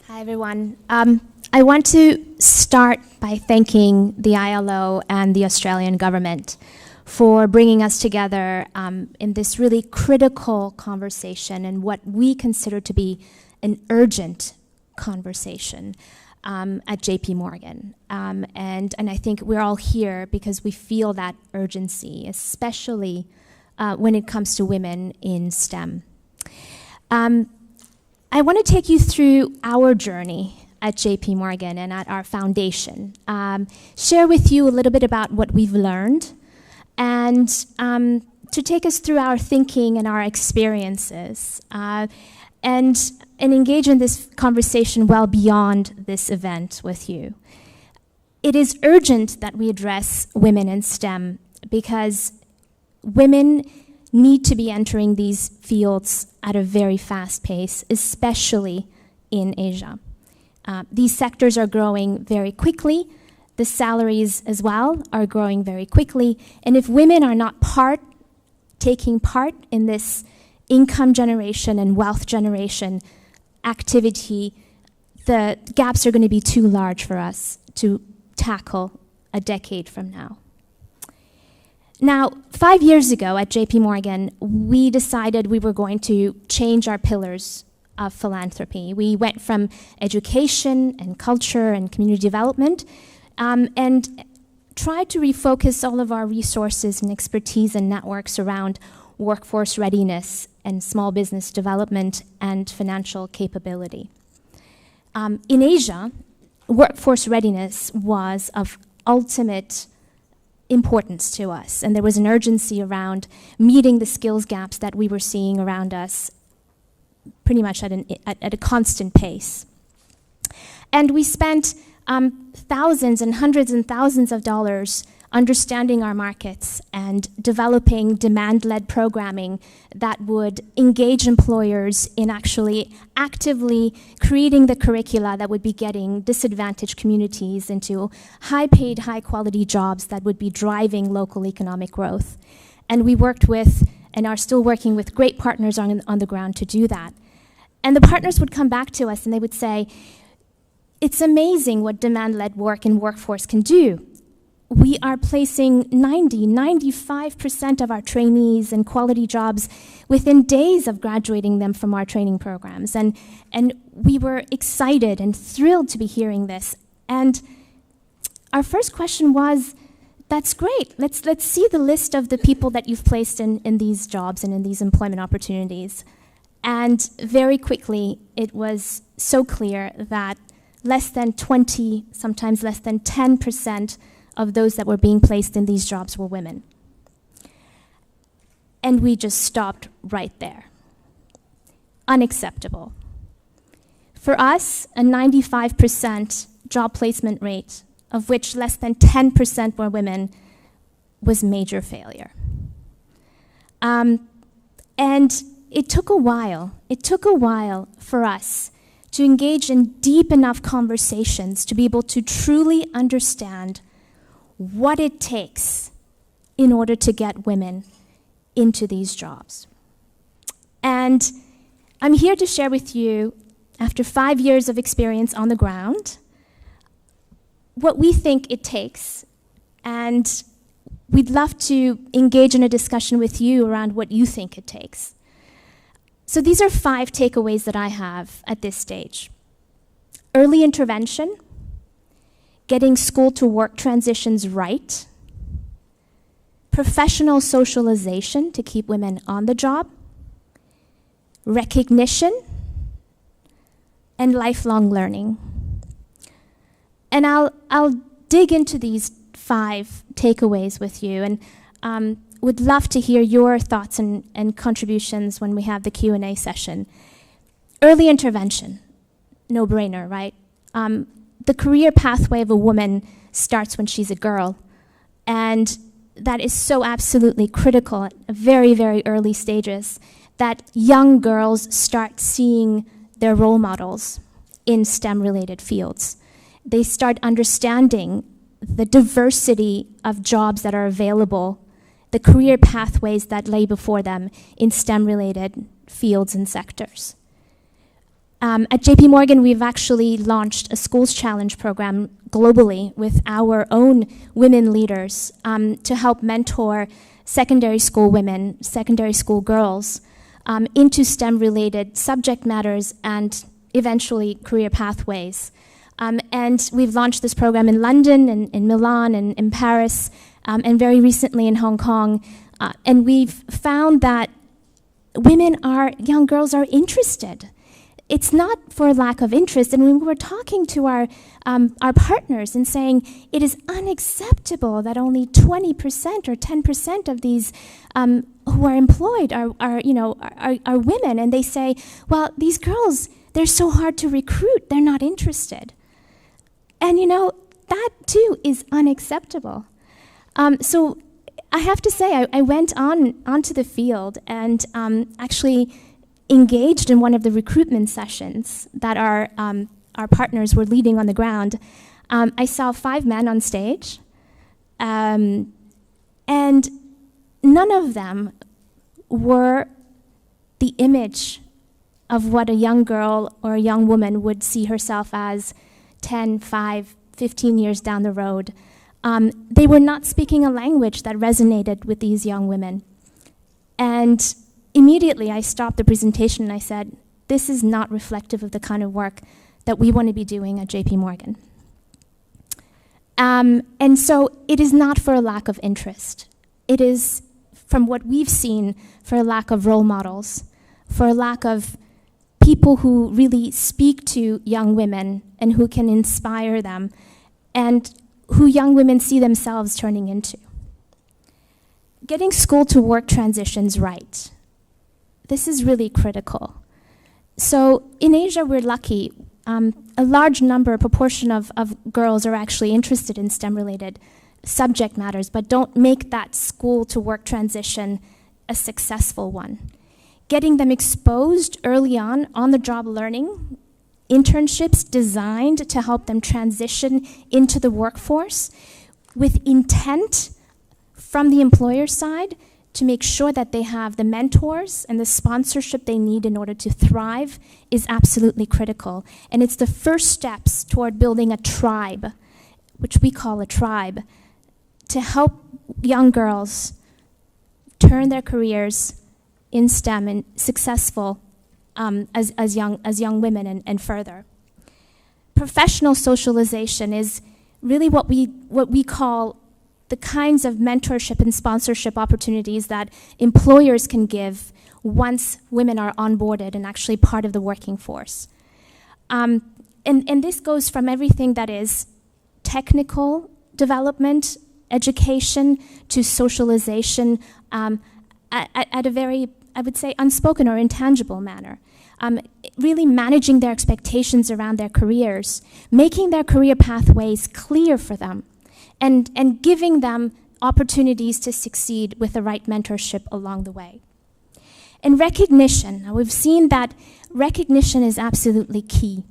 Hi, everyone. I want to start by thanking the ILO and the Australian government for bringing us together in this really critical conversation and what we consider to be an urgent conversation at JP Morgan. And I think we're all here because we feel that urgency, especially when it comes to women in STEM. I want to take you through our journey at JP Morgan and at our foundation, share with you a little bit about what we've learned, and to take us through our thinking and our experiences, and engage in this conversation well beyond this event with you. It is urgent that we address women in STEM because women need to be entering these fields at a very fast pace, especially in Asia. These sectors are growing very quickly. The salaries as well are growing very quickly. And if women are not taking part in this income generation and wealth generation activity, the gaps are going to be too large for us to tackle a decade from now. Now, 5 years ago at JP Morgan, we decided we were going to change our pillars of philanthropy. We went from education and culture and community development and tried to refocus all of our resources and expertise and networks around workforce readiness and small business development and financial capability. In Asia, workforce readiness was of ultimate importance to us, and there was an urgency around meeting the skills gaps that we were seeing around us pretty much at a constant pace. And we spent thousands and hundreds and thousands of dollars understanding our markets and developing demand-led programming that would engage employers in actually actively creating the curricula that would be getting disadvantaged communities into high-paid, high-quality jobs that would be driving local economic growth. And we worked with, and are still working with, great partners on the ground to do that. And the partners would come back to us and they would say, it's amazing what demand-led work and workforce can do. We are placing 95% of our trainees in quality jobs within days of graduating them from our training programs. And we were excited and thrilled to be hearing this. And our first question was, that's great. Let's see the list of the people that you've placed in these jobs and in these employment opportunities. And very quickly, it was so clear that less than 20, sometimes less than 10% of those that were being placed in these jobs were women. And we just stopped right there. Unacceptable. For us, a 95% job placement rate, of which less than 10% were women, was major failure. And it took a while. It took a while for us to engage in deep enough conversations to be able to truly understand what it takes in order to get women into these jobs. And I'm here to share with you, after 5 years of experience on the ground, what we think it takes. And we'd love to engage in a discussion with you around what you think it takes. So these are 5 takeaways that I have at this stage. Early intervention, getting school to work transitions right, professional socialization to keep women on the job, recognition, and lifelong learning. And I'll dig into these 5 takeaways with you, and would love to hear your thoughts and contributions when we have the Q&A session. Early intervention, no-brainer, right? The career pathway of a woman starts when she's a girl, and that is so absolutely critical at very, very early stages, that young girls start seeing their role models in STEM-related fields. They start understanding the diversity of jobs that are available, the career pathways that lay before them in STEM-related fields and sectors. At JP Morgan, we've actually launched a Schools Challenge program globally with our own women leaders to help mentor secondary school women, secondary school girls into STEM-related subject matters and eventually career pathways. And we've launched this program in London, and in Milan, and in Paris, and very recently in Hong Kong. And we've found that young girls are interested. It's not for lack of interest, and when we're talking to our partners and saying it is unacceptable that only 20% or 10% of these who are employed are women, and they say, well, these girls, they're so hard to recruit, they're not interested. And that too is unacceptable. So I have to say, I went onto the field and actually engaged in one of the recruitment sessions that our partners were leading on the ground. I saw 5 men on stage, and none of them were the image of what a young girl or a young woman would see herself as 10, 5, 15 years down the road. They were not speaking a language that resonated with these young women. And immediately I stopped the presentation and I said, this is not reflective of the kind of work that we want to be doing at JP Morgan. And so it is not for a lack of interest. It is, from what we've seen, for a lack of role models, for a lack of people who really speak to young women and who can inspire them, and who young women see themselves turning into. Getting school to work transitions right. This is really critical. So in Asia, we're lucky. A large number, a proportion of girls are actually interested in STEM-related subject matters, but don't make that school to work transition a successful one. Getting them exposed early on the job learning, internships designed to help them transition into the workforce with intent from the employer side to make sure that they have the mentors and the sponsorship they need in order to thrive is absolutely critical. And it's the first steps toward building a tribe, which we call a tribe, to help young girls turn their careers in STEM and successful as young women and further. Professional socialization is really what we call the kinds of mentorship and sponsorship opportunities that employers can give once women are onboarded and actually part of the working force. And this goes from everything that is technical development, education, to socialization at a very, I would say, unspoken or intangible manner. Really managing their expectations around their careers, making their career pathways clear for them, and giving them opportunities to succeed with the right mentorship along the way. And recognition. Now, we've seen that recognition is absolutely key.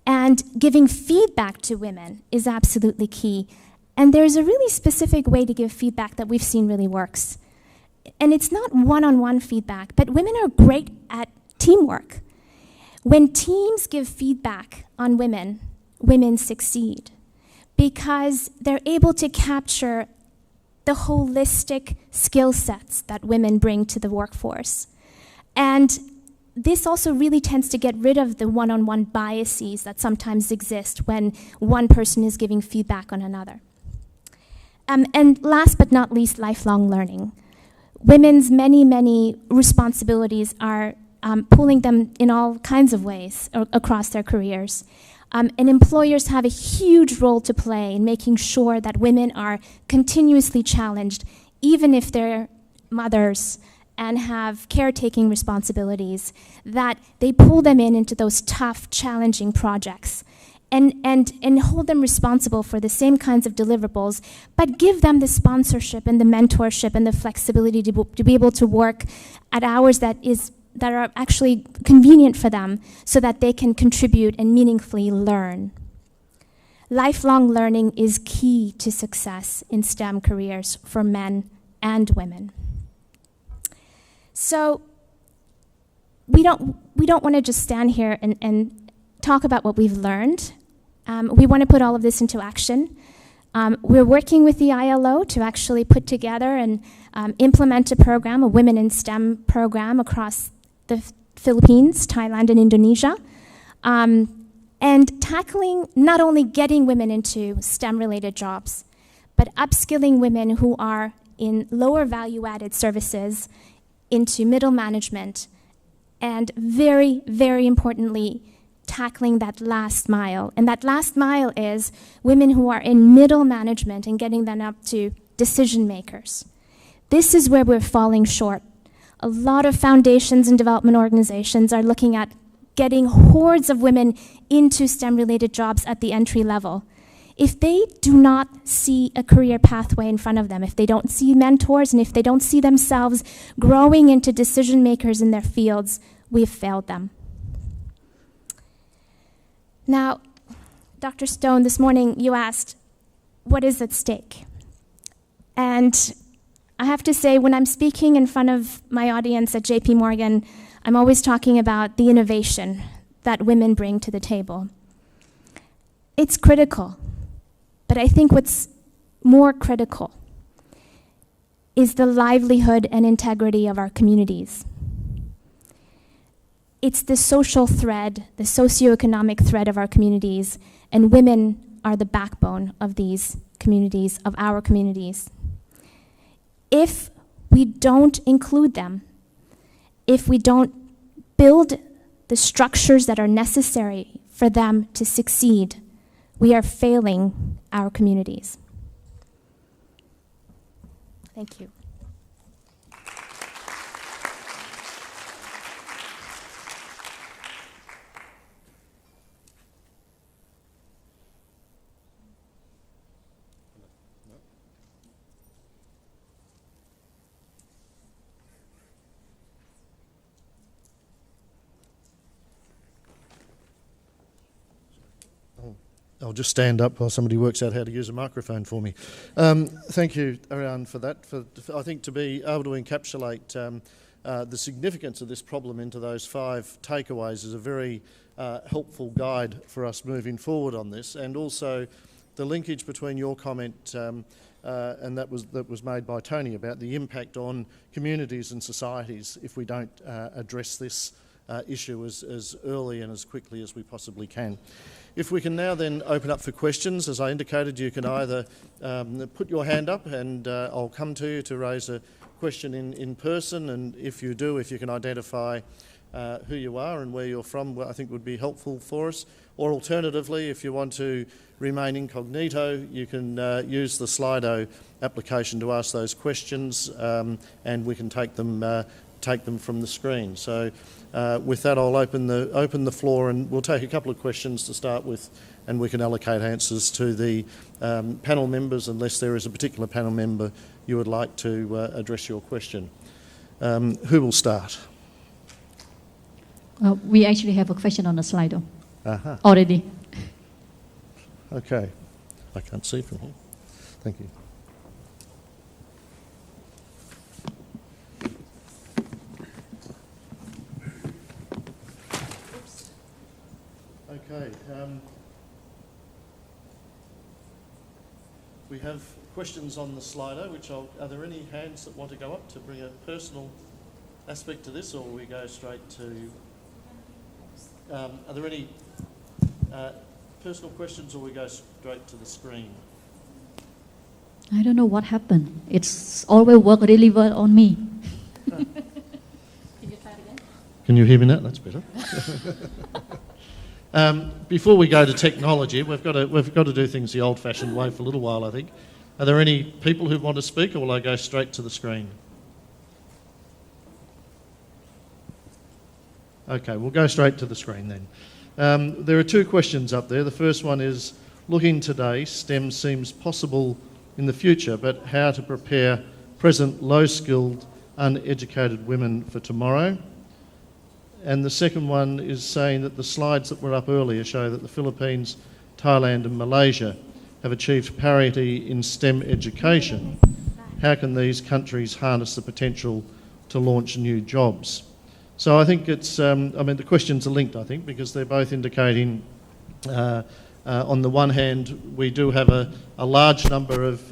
And giving feedback to women is absolutely key. And there's a really specific way to give feedback that we've seen really works. And it's not one-on-one feedback, but women are great at teamwork. When teams give feedback on women, women succeed because they're able to capture the holistic skill sets that women bring to the workforce. And this also really tends to get rid of the one-on-one biases that sometimes exist when one person is giving feedback on another. And last but not least, lifelong learning. Women's many responsibilities are pulling them in all kinds of ways across their careers. And employers have a huge role to play in making sure that women are continuously challenged, even if they're mothers and have caretaking responsibilities, that they pull them into those tough, challenging projects and hold them responsible for the same kinds of deliverables, but give them the sponsorship and the mentorship and the flexibility to be able to work at hours that are actually convenient for them so that they can contribute and meaningfully learn. Lifelong learning is key to success in STEM careers for men and women. So we don't want to just stand here and talk about what we've learned. We want to put all of this into action. We're working with the ILO to actually put together and implement a program, a Women in STEM program across the Philippines, Thailand, and Indonesia, and tackling not only getting women into STEM-related jobs, but upskilling women who are in lower value-added services into middle management, and very, very importantly, tackling that last mile. And that last mile is women who are in middle management and getting them up to decision makers. This is where we're falling short. A lot of foundations and development organizations are looking at getting hordes of women into STEM-related jobs at the entry level. If they do not see a career pathway in front of them, if they don't see mentors, and if they don't see themselves growing into decision makers in their fields, we've failed them. Now, Dr. Stone, this morning you asked, what is at stake? And I have to say, when I'm speaking in front of my audience at JP Morgan, I'm always talking about the innovation that women bring to the table. It's critical, but I think what's more critical is the livelihood and integrity of our communities. It's the social thread, the socioeconomic thread of our communities, and women are the backbone of these communities, of our communities. If we don't include them, if we don't build the structures that are necessary for them to succeed, we are failing our communities. Thank you. I'll just stand up while somebody works out how to use a microphone for me. Thank you, Ariane, for that. I think to be able to encapsulate the significance of this problem into those 5 takeaways is a very helpful guide for us moving forward on this, and also the linkage between your comment and that was made by Tony about the impact on communities and societies if we don't address this issue as early and as quickly as we possibly can. If we can now then open up for questions, as I indicated, you can either put your hand up and I'll come to you to raise a question in person, and if you do, if you can identify who you are and where you're from, I think would be helpful for us. Or alternatively, if you want to remain incognito, you can use the Slido application to ask those questions, and we can take them from the screen. So with that, I'll open the floor, and we'll take a couple of questions to start with, and we can allocate answers to the panel members unless there is a particular panel member you would like to address your question. Who will start? We actually have a question on the Slido Uh-huh. already. Okay. I can't see from here. Thank you. Okay. We have questions on the Slido, are there any hands that want to go up to bring a personal aspect to this, or will we go straight to Are there any personal questions, or we go straight to the screen? I don't know what happened. It's always worked really well on me. Can you try it again? Can you hear me now? That's better. Before we go to technology, we've got to do things the old-fashioned way for a little while, I think. Are there any people who want to speak, or will I go straight to the screen? Okay, we'll go straight to the screen then. There are two questions up there. The first one is, looking today, STEM seems possible in the future, but how to prepare present low-skilled, uneducated women for tomorrow? And the second one is saying that the slides that were up earlier show that the Philippines, Thailand and Malaysia have achieved parity in STEM education. How can these countries harness the potential to launch new jobs? So I think it's, the questions are linked, I think, because they're both indicating, on the one hand, we do have a large number of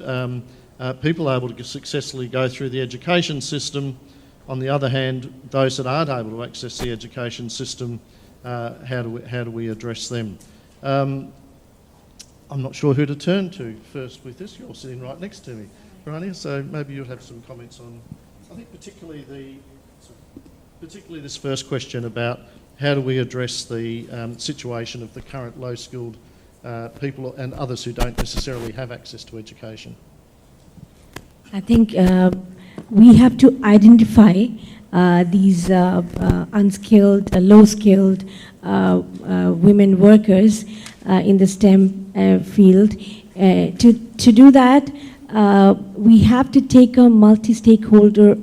people able to successfully go through the education system. On the other hand, those that aren't able to access the education system, how do we address them? I'm not sure who to turn to first with this. You're sitting right next to me, Rania, so maybe you'll have some comments on, I think particularly this first question about how do we address the situation of the current low-skilled people and others who don't necessarily have access to education. I think we have to identify these unskilled, low-skilled women workers in the STEM field. To do that, we have to take a multi-stakeholder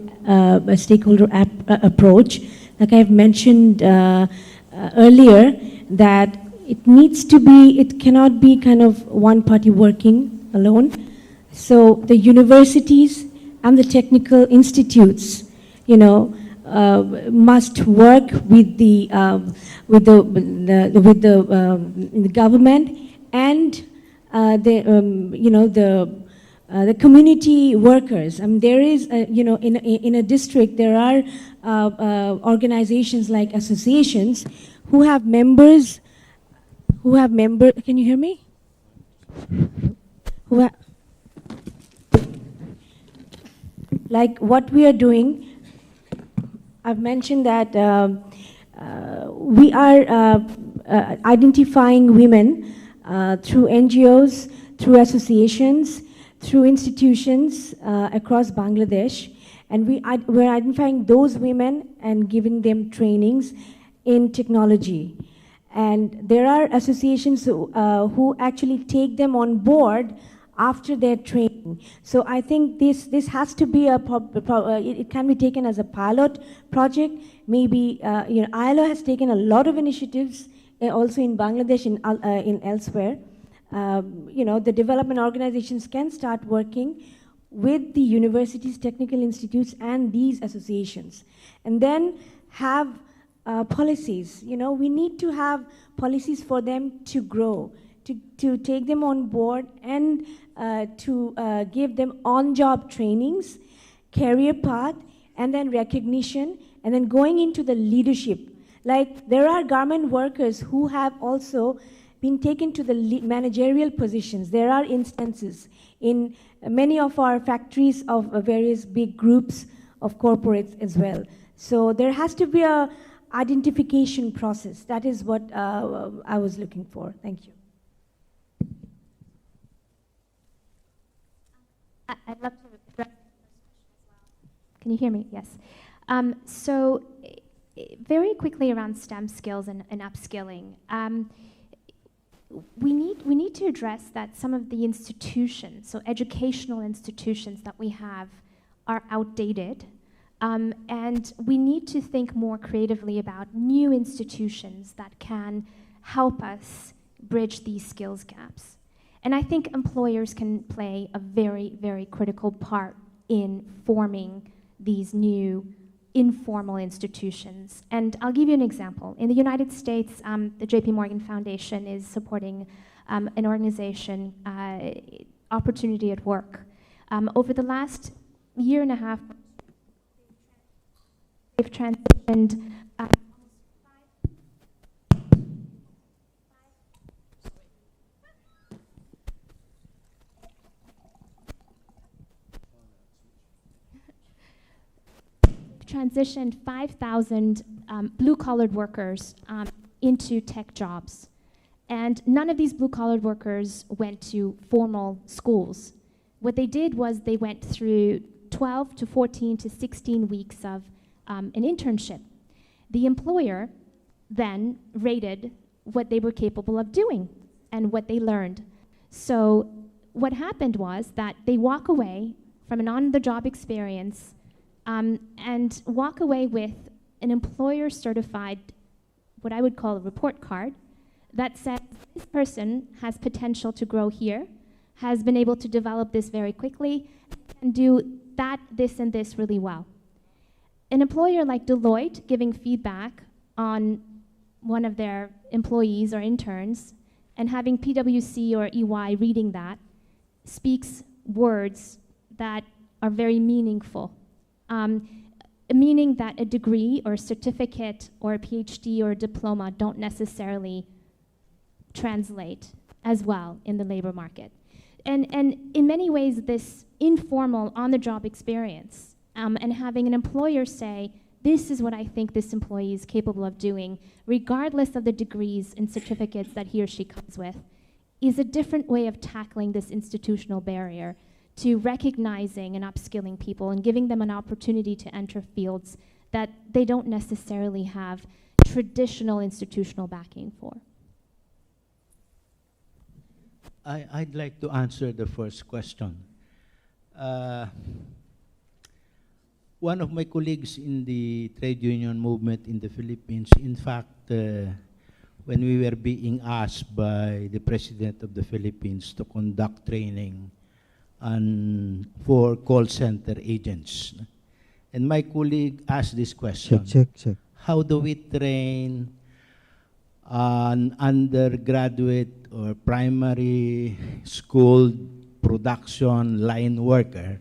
approach. Like I've mentioned earlier, that it cannot be kind of one party working alone. So the universities and the technical institutes, must work with the government and the community workers. There is, in a district, there are organizations like associations who have members. Can you hear me? Like what we are doing, I've mentioned that we are identifying women through NGOs, through associations, through institutions across Bangladesh, and we're identifying those women and giving them trainings in technology. And there are associations who actually take them on board after their training. So I think this has to be it can be taken as a pilot project. Maybe ILO has taken a lot of initiatives also in Bangladesh, in elsewhere. The development organizations can start working with the universities, technical institutes, and these associations, and then have policies. We need to have policies for them to grow, to take them on board, and to give them on-job trainings, career path, and then recognition, and then going into the leadership. Like there are garment workers who have also been taken to the managerial positions. There are instances in many of our factories of various big groups of corporates as well. So there has to be a identification process. That is what I was looking for. Thank you. I'd love to address the first question as well. Can you hear me? Yes. So very quickly around STEM skills and upskilling. We need to address that some of the institutions, so educational institutions that we have, are outdated. And we need to think more creatively about new institutions that can help us bridge these skills gaps. And I think employers can play a very, very critical part in forming these new informal institutions. And I'll give you an example. In the United States, the JP Morgan Foundation is supporting an organization, Opportunity at Work. Over the last year and a half, they've transitioned transitioned 5,000 blue-collar workers into tech jobs. And none of these blue-collar workers went to formal schools. What they did was they went through 12 to 14 to 16 weeks of an internship. The employer then rated what they were capable of doing and what they learned. So what happened was that they walk away from an on-the-job experience and walk away with an employer-certified, what I would call a report card, that says this person has potential to grow here, has been able to develop this very quickly, and do that, this, and this really well. An employer like Deloitte giving feedback on one of their employees or interns and having PwC or EY reading that speaks words that are very meaningful. Meaning that a degree or a certificate or a PhD or a diploma don't necessarily translate as well in the labor market. And in many ways, this informal on-the-job experience and having an employer say, this is what I think this employee is capable of doing, regardless of the degrees and certificates that he or she comes with, is a different way of tackling this institutional barrier to recognizing and upskilling people and giving them an opportunity to enter fields that they don't necessarily have traditional institutional backing for. I'd like to answer the first question. One of my colleagues in the trade union movement in the Philippines, in fact, when we were being asked by the President of the Philippines to conduct training for call center agents, and my colleague asked this question, Check. how do we train an undergraduate or primary school production line worker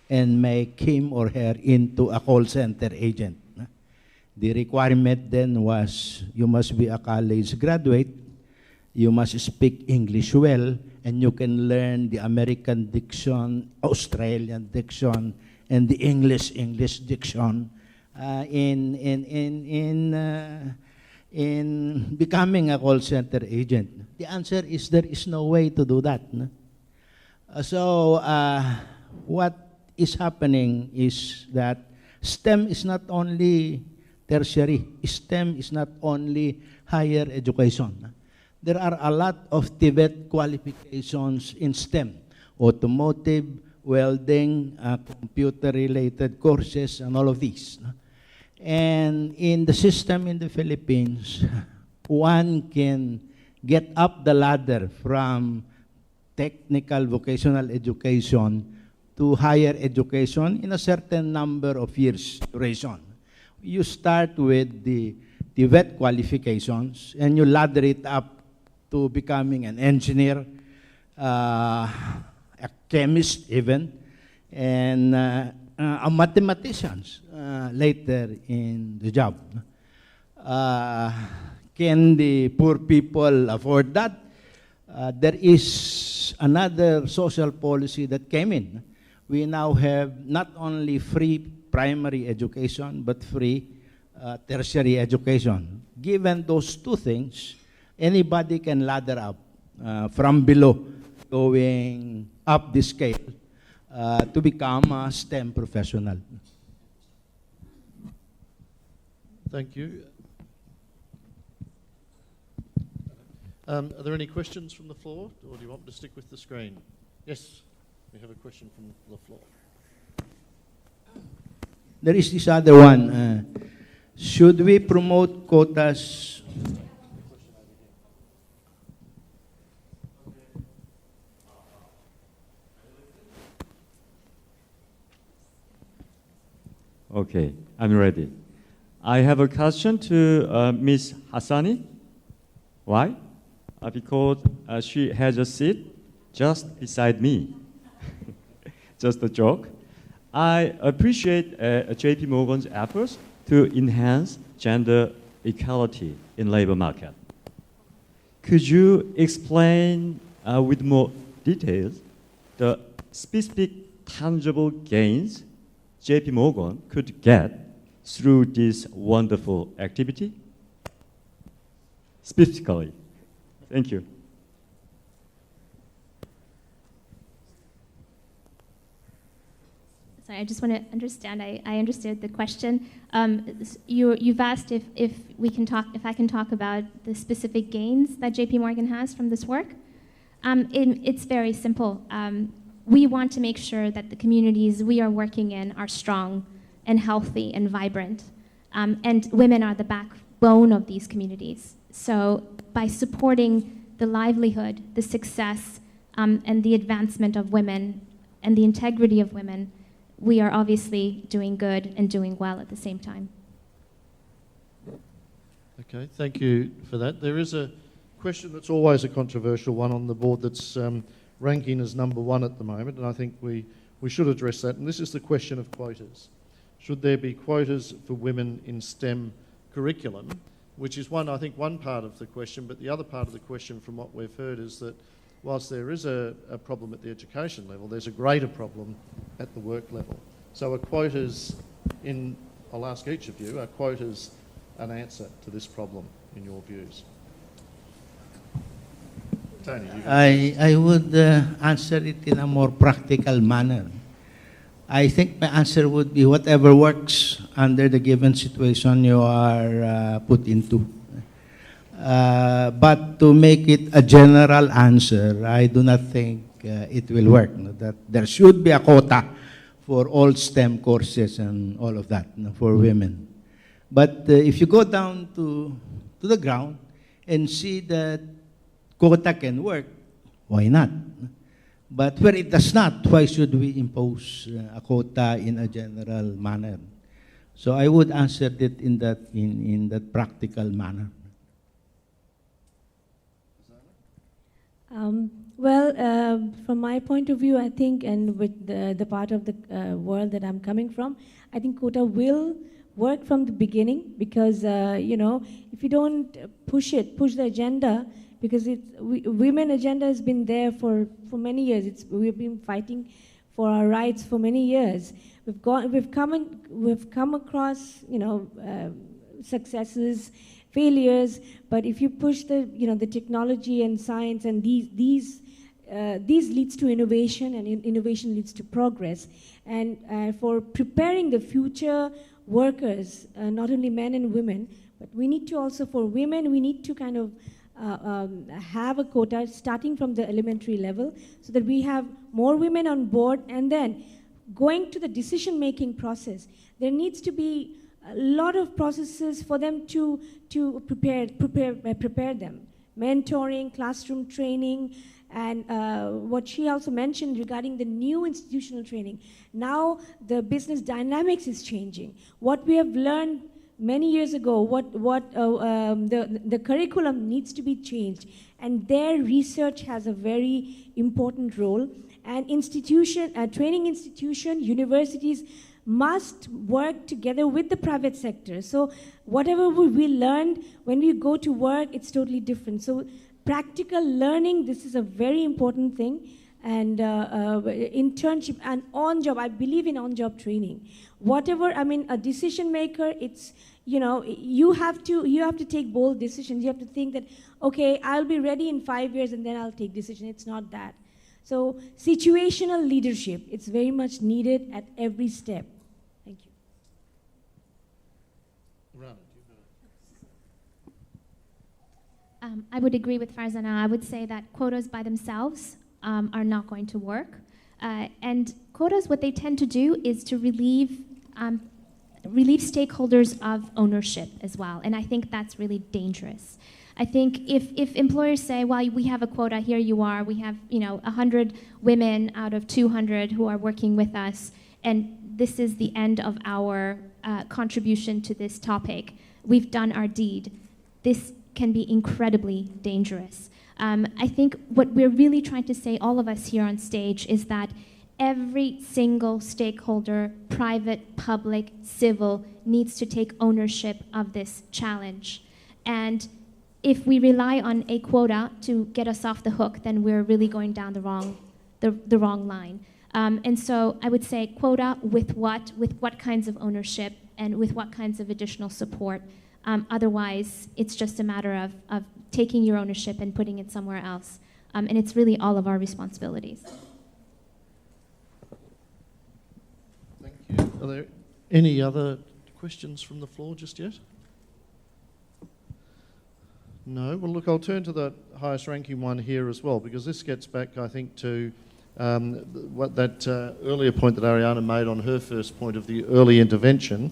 and make him or her into a call center agent? The requirement then was you must be a college graduate, you must speak English well, and you can learn the American diction, Australian diction, and the English diction in becoming a call center agent. The answer is there is no way to do that. No? So what is happening is that STEM is not only tertiary, STEM is not only higher education. There are a lot of TVET qualifications in STEM, automotive, welding, computer-related courses, and all of these. And in the system in the Philippines, one can get up the ladder from technical vocational education to higher education in a certain number of years duration. You start with the VET qualifications and you ladder it up to becoming an engineer, a chemist even, and a mathematicians later in the job. Can the poor people afford that? There is another social policy that came in. We now have not only free primary education, but free tertiary education. Given those two things, anybody can ladder up from below, going up the scale to become a STEM professional. Thank you. Are there any questions from the floor, or do you want me to stick with the screen? Yes, we have a question from the floor. There is this other one. Should we promote quotas? Okay, I'm ready. I have a question to Ms. Hassani. Why? Because she has a seat just beside me. Just a joke. I appreciate JP Morgan's efforts to enhance gender equality in labor market. Could you explain with more details the specific tangible gains JP Morgan could get through this wonderful activity? Specifically. Thank you. Sorry, I just want to understand. I understood the question. You've asked if I can talk about the specific gains that JP Morgan has from this work. It's very simple. We want to make sure that the communities we are working in are strong and healthy and vibrant. And women are the backbone of these communities. So by supporting the livelihood, the success, and the advancement of women and the integrity of women, we are obviously doing good and doing well at the same time. Okay, thank you for that. There is a question that's always a controversial one on the board that's ranking as number one at the moment, and I think we should address that. And this is the question of quotas. Should there be quotas for women in STEM curriculum? Which is one part of the question, but the other part of the question from what we've heard is that whilst there is a problem at the education level, there's a greater problem at the work level. So are quotas I'll ask each of you, are quotas an answer to this problem in your views? Tony, you go. I would answer it in a more practical manner. I think my answer would be whatever works under the given situation you are put into. But to make it a general answer, I do not think it will work. That there should be a quota for all STEM courses and all of that for women. But if you go down to the ground and see that quota can work, why not? But where it does not, why should we impose a quota in a general manner? So I would answer it in that practical manner. From my point of view, I think, and with the part of the world that I'm coming from, I think quota will work from the beginning because, if you don't push the agenda, because women agenda has been there for many years. We've been fighting for our rights for many years. We've come across, successes, failures, but if you push the technology and science and these leads to innovation, and innovation leads to progress. And for preparing the future workers, not only men and women, but we need to also, for women, we need to kind of have a quota starting from the elementary level so that we have more women on board, and then going to the decision-making process. There needs to be a lot of processes for them to prepare them. Mentoring, classroom training, and what she also mentioned regarding the new institutional training. Now the business dynamics is changing. What we have learned many years ago, the curriculum needs to be changed, and their research has a very important role. And training institution, universities must work together with the private sector. So whatever we learned when we go to work, it's totally different. So practical learning, this is a very important thing. And internship and on-job, I believe in on-job training. A decision maker, it's, you have to take bold decisions. You have to think that, okay, I'll be ready in 5 years and then I'll take decision. It's not that. So situational leadership, it's very much needed at every step. Thank you. I would agree with Farzana. I would say that quotas by themselves are not going to work. And quotas, what they tend to do is to relieve stakeholders of ownership as well. And I think that's really dangerous. I think if employers say, well, we have a quota, here you are, we have 100 women out of 200 who are working with us, and this is the end of our contribution to this topic. We've done our deed. This can be incredibly dangerous. I think what we're really trying to say, all of us here on stage, is that every single stakeholder, private, public, civil, needs to take ownership of this challenge. And if we rely on a quota to get us off the hook, then we're really going down the wrong line. And so I would say quota with what kinds of ownership, and with what kinds of additional support. Otherwise, it's just a matter of taking your ownership and putting it somewhere else. And it's really all of our responsibilities. Thank you. Are there any other questions from the floor just yet? No? Well, look, I'll turn to the highest ranking one here as well, because this gets back, I think, to what that earlier point that Ariana made on her first point of the early intervention.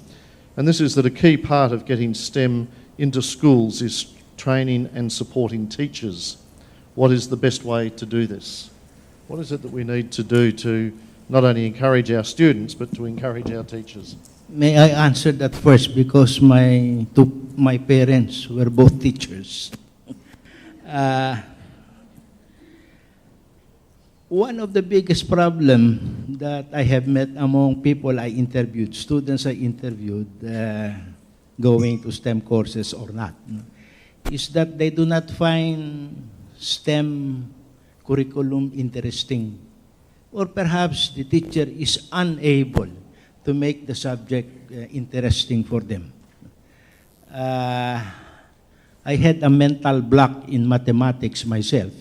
And this is that a key part of getting STEM into schools is training and supporting teachers. What is the best way to do this? What is it that we need to do to not only encourage our students, but to encourage our teachers? May I answer that first, because my parents were both teachers. One of the biggest problems that I have met among people I interviewed, students I interviewed, going to STEM courses or not, is that they do not find STEM curriculum interesting. Or perhaps the teacher is unable to make the subject interesting for them. I had a mental block in mathematics myself,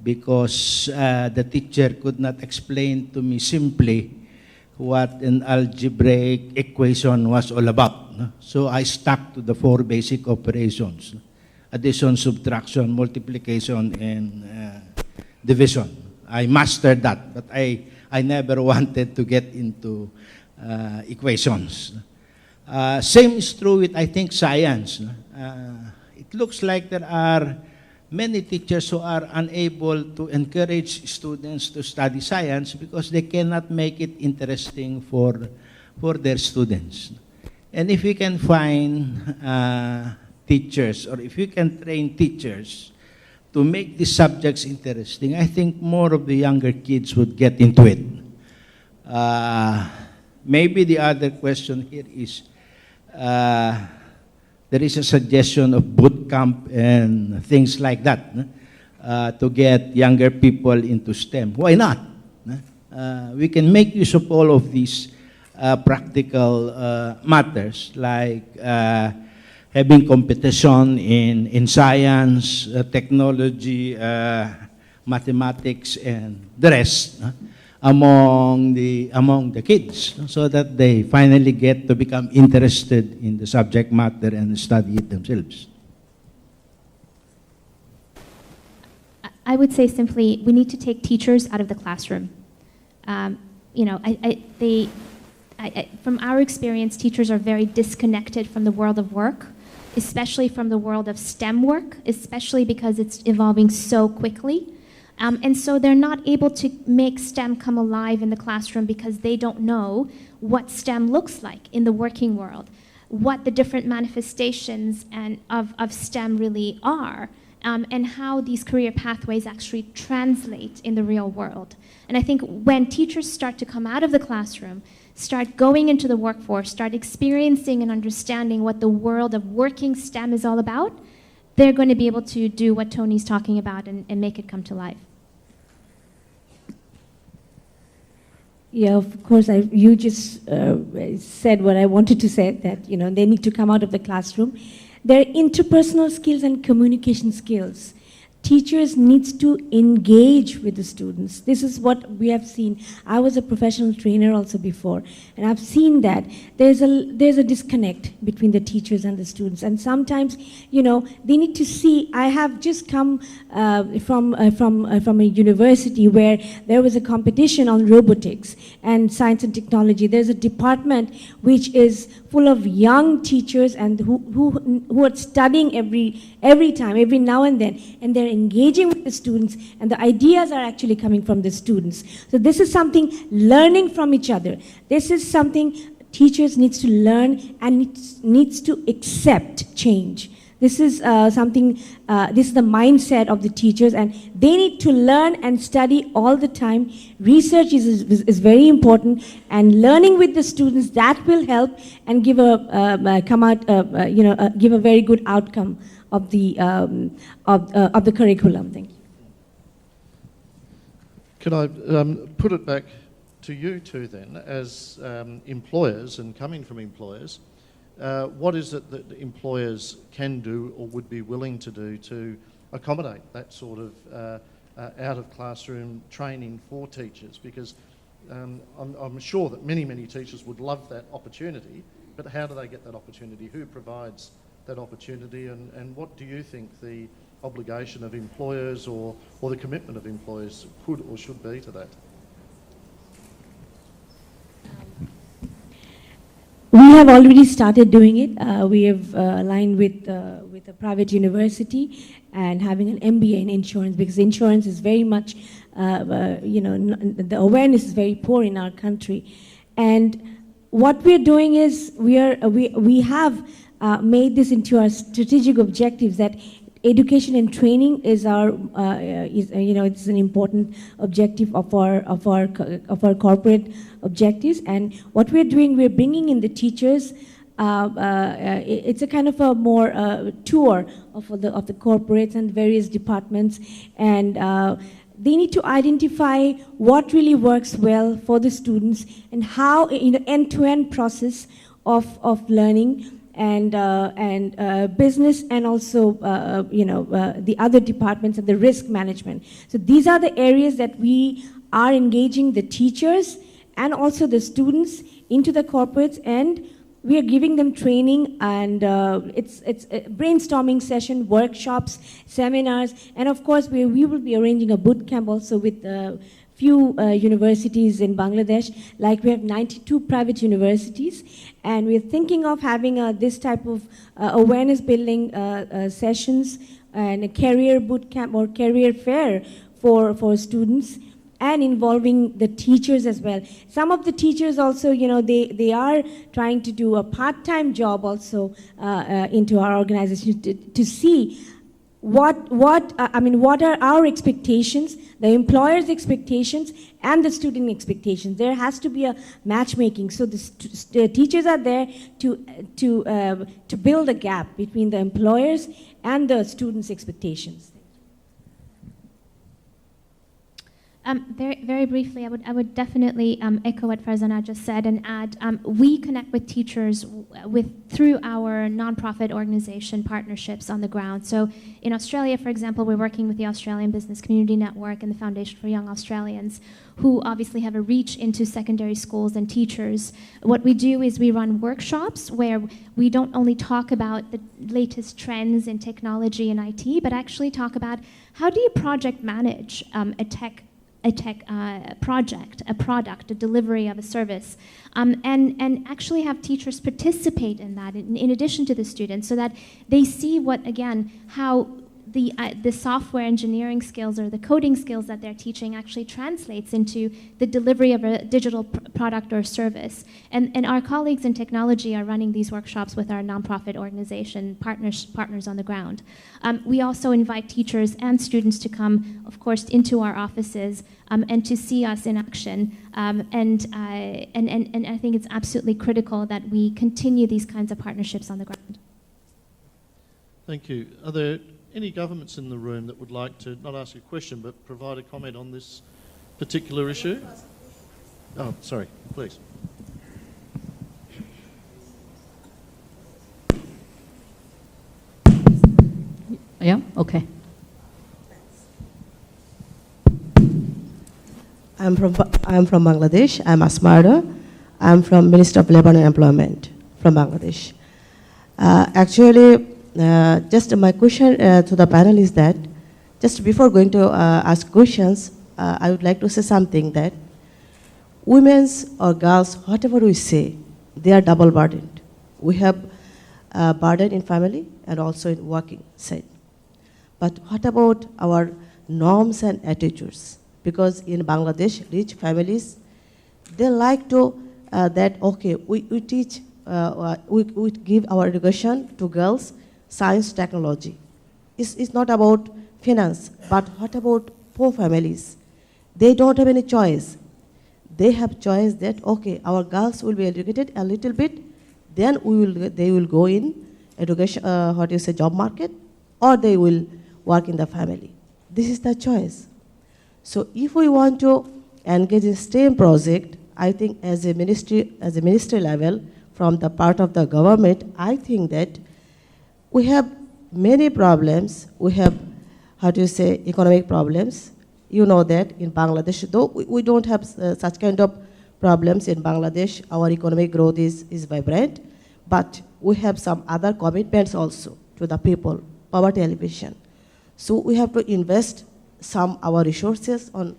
because the teacher could not explain to me simply what an algebraic equation was all about. So I stuck to the 4 basic operations: addition, subtraction, multiplication, and division. I mastered that, but I never wanted to get into equations. Same is true with, I think, science. It looks like there are many teachers who are unable to encourage students to study science because they cannot make it interesting for their students. And if we can find teachers, or if we can train teachers to make these subjects interesting, I think more of the younger kids would get into it. Maybe the other question here is, there is a suggestion of boot camp and things like that to get younger people into STEM. Why not? We can make use of all of these practical matters, like having competition in science, technology, mathematics, and the rest among the kids, so that they finally get to become interested in the subject matter and study it themselves. I would say simply, we need to take teachers out of the classroom. You know, from our experience, teachers are very disconnected from the world of work, especially from the world of STEM work, especially because it's evolving so quickly. And so they're not able to make STEM come alive in the classroom because they don't know what STEM looks like in the working world, what the different manifestations of STEM really are, and how these career pathways actually translate in the real world. And I think when teachers start to come out of the classroom, start going into the workforce, start experiencing and understanding what the world of working STEM is all about, they're going to be able to do what Tony's talking about and make it come to life. Yeah, of course, you just said what I wanted to say, that, you know, they need to come out of the classroom. Their interpersonal skills and communication skills. Teachers need to engage with the students. This is what we have seen. I was a professional trainer also before, and I've seen that there's a disconnect between the teachers and the students. And sometimes, you know, they need to see. I have just come from a university where there was a competition on robotics and science and technology. There's a department which is full of young teachers and who are studying every time, every now and then, and they're engaging with the students, and the ideas are actually coming from the students. So this is something, learning from each other. This is something teachers needs to learn and needs to accept change. This is this is the mindset of the teachers, and they need to learn and study all the time. Research is very important, and learning with the students, that will help and give give a very good outcome of the curriculum. Thank you. Can I put it back to you two then, as employers and coming from employers, what is it that the employers can do or would be willing to do to accommodate that sort of out-of-classroom training for teachers? Because I'm sure that many, many teachers would love that opportunity, but how do they get that opportunity? Who provides that opportunity? And what do you think the obligation of employers or the commitment of employers could or should be to that? We have already started doing it. We have aligned with a private university and having an MBA in insurance, because insurance is very much, the awareness is very poor in our country. And what we're doing is we have made this into our strategic objectives, that education and training is our, it's an important objective of our corporate objectives. And what we're doing, we're bringing in the teachers. It's a kind of a more tour of the corporates and various departments, and they need to identify what really works well for the students and how end-to-end process of learning. And business, and also the other departments and the risk management. So these are the areas that we are engaging the teachers and also the students into the corporates, and we are giving them training, and it's a brainstorming session, workshops, seminars, and of course we will be arranging a boot camp also with few universities in Bangladesh. Like, we have 92 private universities, and we're thinking of having this type of awareness building sessions and a career boot camp or career fair for students, and involving the teachers as well. Some of the teachers also, they are trying to do a part-time job also into our organization to see what are our expectations, the employer's expectations, and the student expectations. There has to be a matchmaking. So the teachers are there to build a gap between the employers and the students' expectations. Very, very briefly, I would definitely echo what Farzana just said and add, we connect with teachers through our nonprofit organization partnerships on the ground. So in Australia, for example, we're working with the Australian Business Community Network and the Foundation for Young Australians, who obviously have a reach into secondary schools and teachers. What we do is we run workshops where we don't only talk about the latest trends in technology and IT, but actually talk about how do you project manage a tech project, a product, a delivery of a service, and actually have teachers participate in that in addition to the students, so that they see how the software engineering skills or the coding skills that they're teaching actually translates into the delivery of a digital product or service. And our colleagues in technology are running these workshops with our nonprofit organization partners on the ground. We also invite teachers and students to come, of course, into our offices and to see us in action. And I think it's absolutely critical that we continue these kinds of partnerships on the ground. Thank you. Are there any governments in the room that would like to not ask a question but provide a comment on this particular issue? Oh, sorry, please. Yeah, okay. I'm from Bangladesh. I'm Asmara. I'm from Minister of Labour and Employment from Bangladesh. Just my question to the panel is that, just before going to ask questions, I would like to say something that women's or girls, whatever we say, they are double burdened. We have a burden in family and also in working side. But what about our norms and attitudes? Because in Bangladesh, rich families, they like to, we teach, we give our education to girls, science, technology. It's not about finance, but what about poor families? They don't have any choice. They have choice that, okay, our girls will be educated a little bit, then they will go in education, job market, or they will work in the family. This is the choice. So if we want to engage in STEM project, I think as a ministry level, from the part of the government, I think that we have many problems. We have, economic problems. You know that in Bangladesh, though we don't have such kind of problems in Bangladesh, our economic growth is vibrant, but we have some other commitments also to the people, poverty alleviation. So we have to invest some our resources on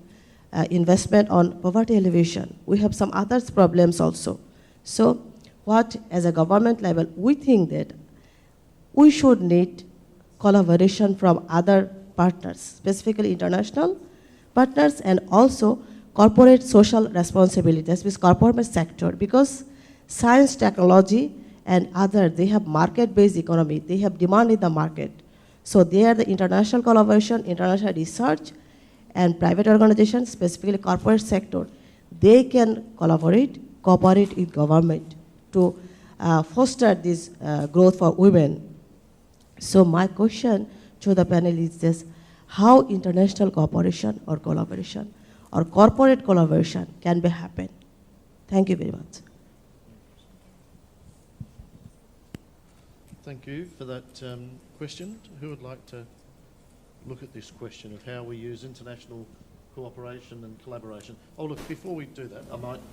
investment on poverty alleviation. We have some other problems also. So what, as a government level, we think that we should need collaboration from other partners, specifically international partners, and also corporate social responsibility, that means corporate sector, because science, technology, and other, they have market-based economy. They have demand in the market. So they are the international collaboration, international research, and private organizations, specifically corporate sector. They can cooperate with government to foster this growth for women. So my question to the panel is this: how international cooperation or collaboration or corporate collaboration can be happen? Thank you very much. Thank you for that question. Who would like to look at this question of how we use international cooperation and collaboration? Oh, look, before we do that,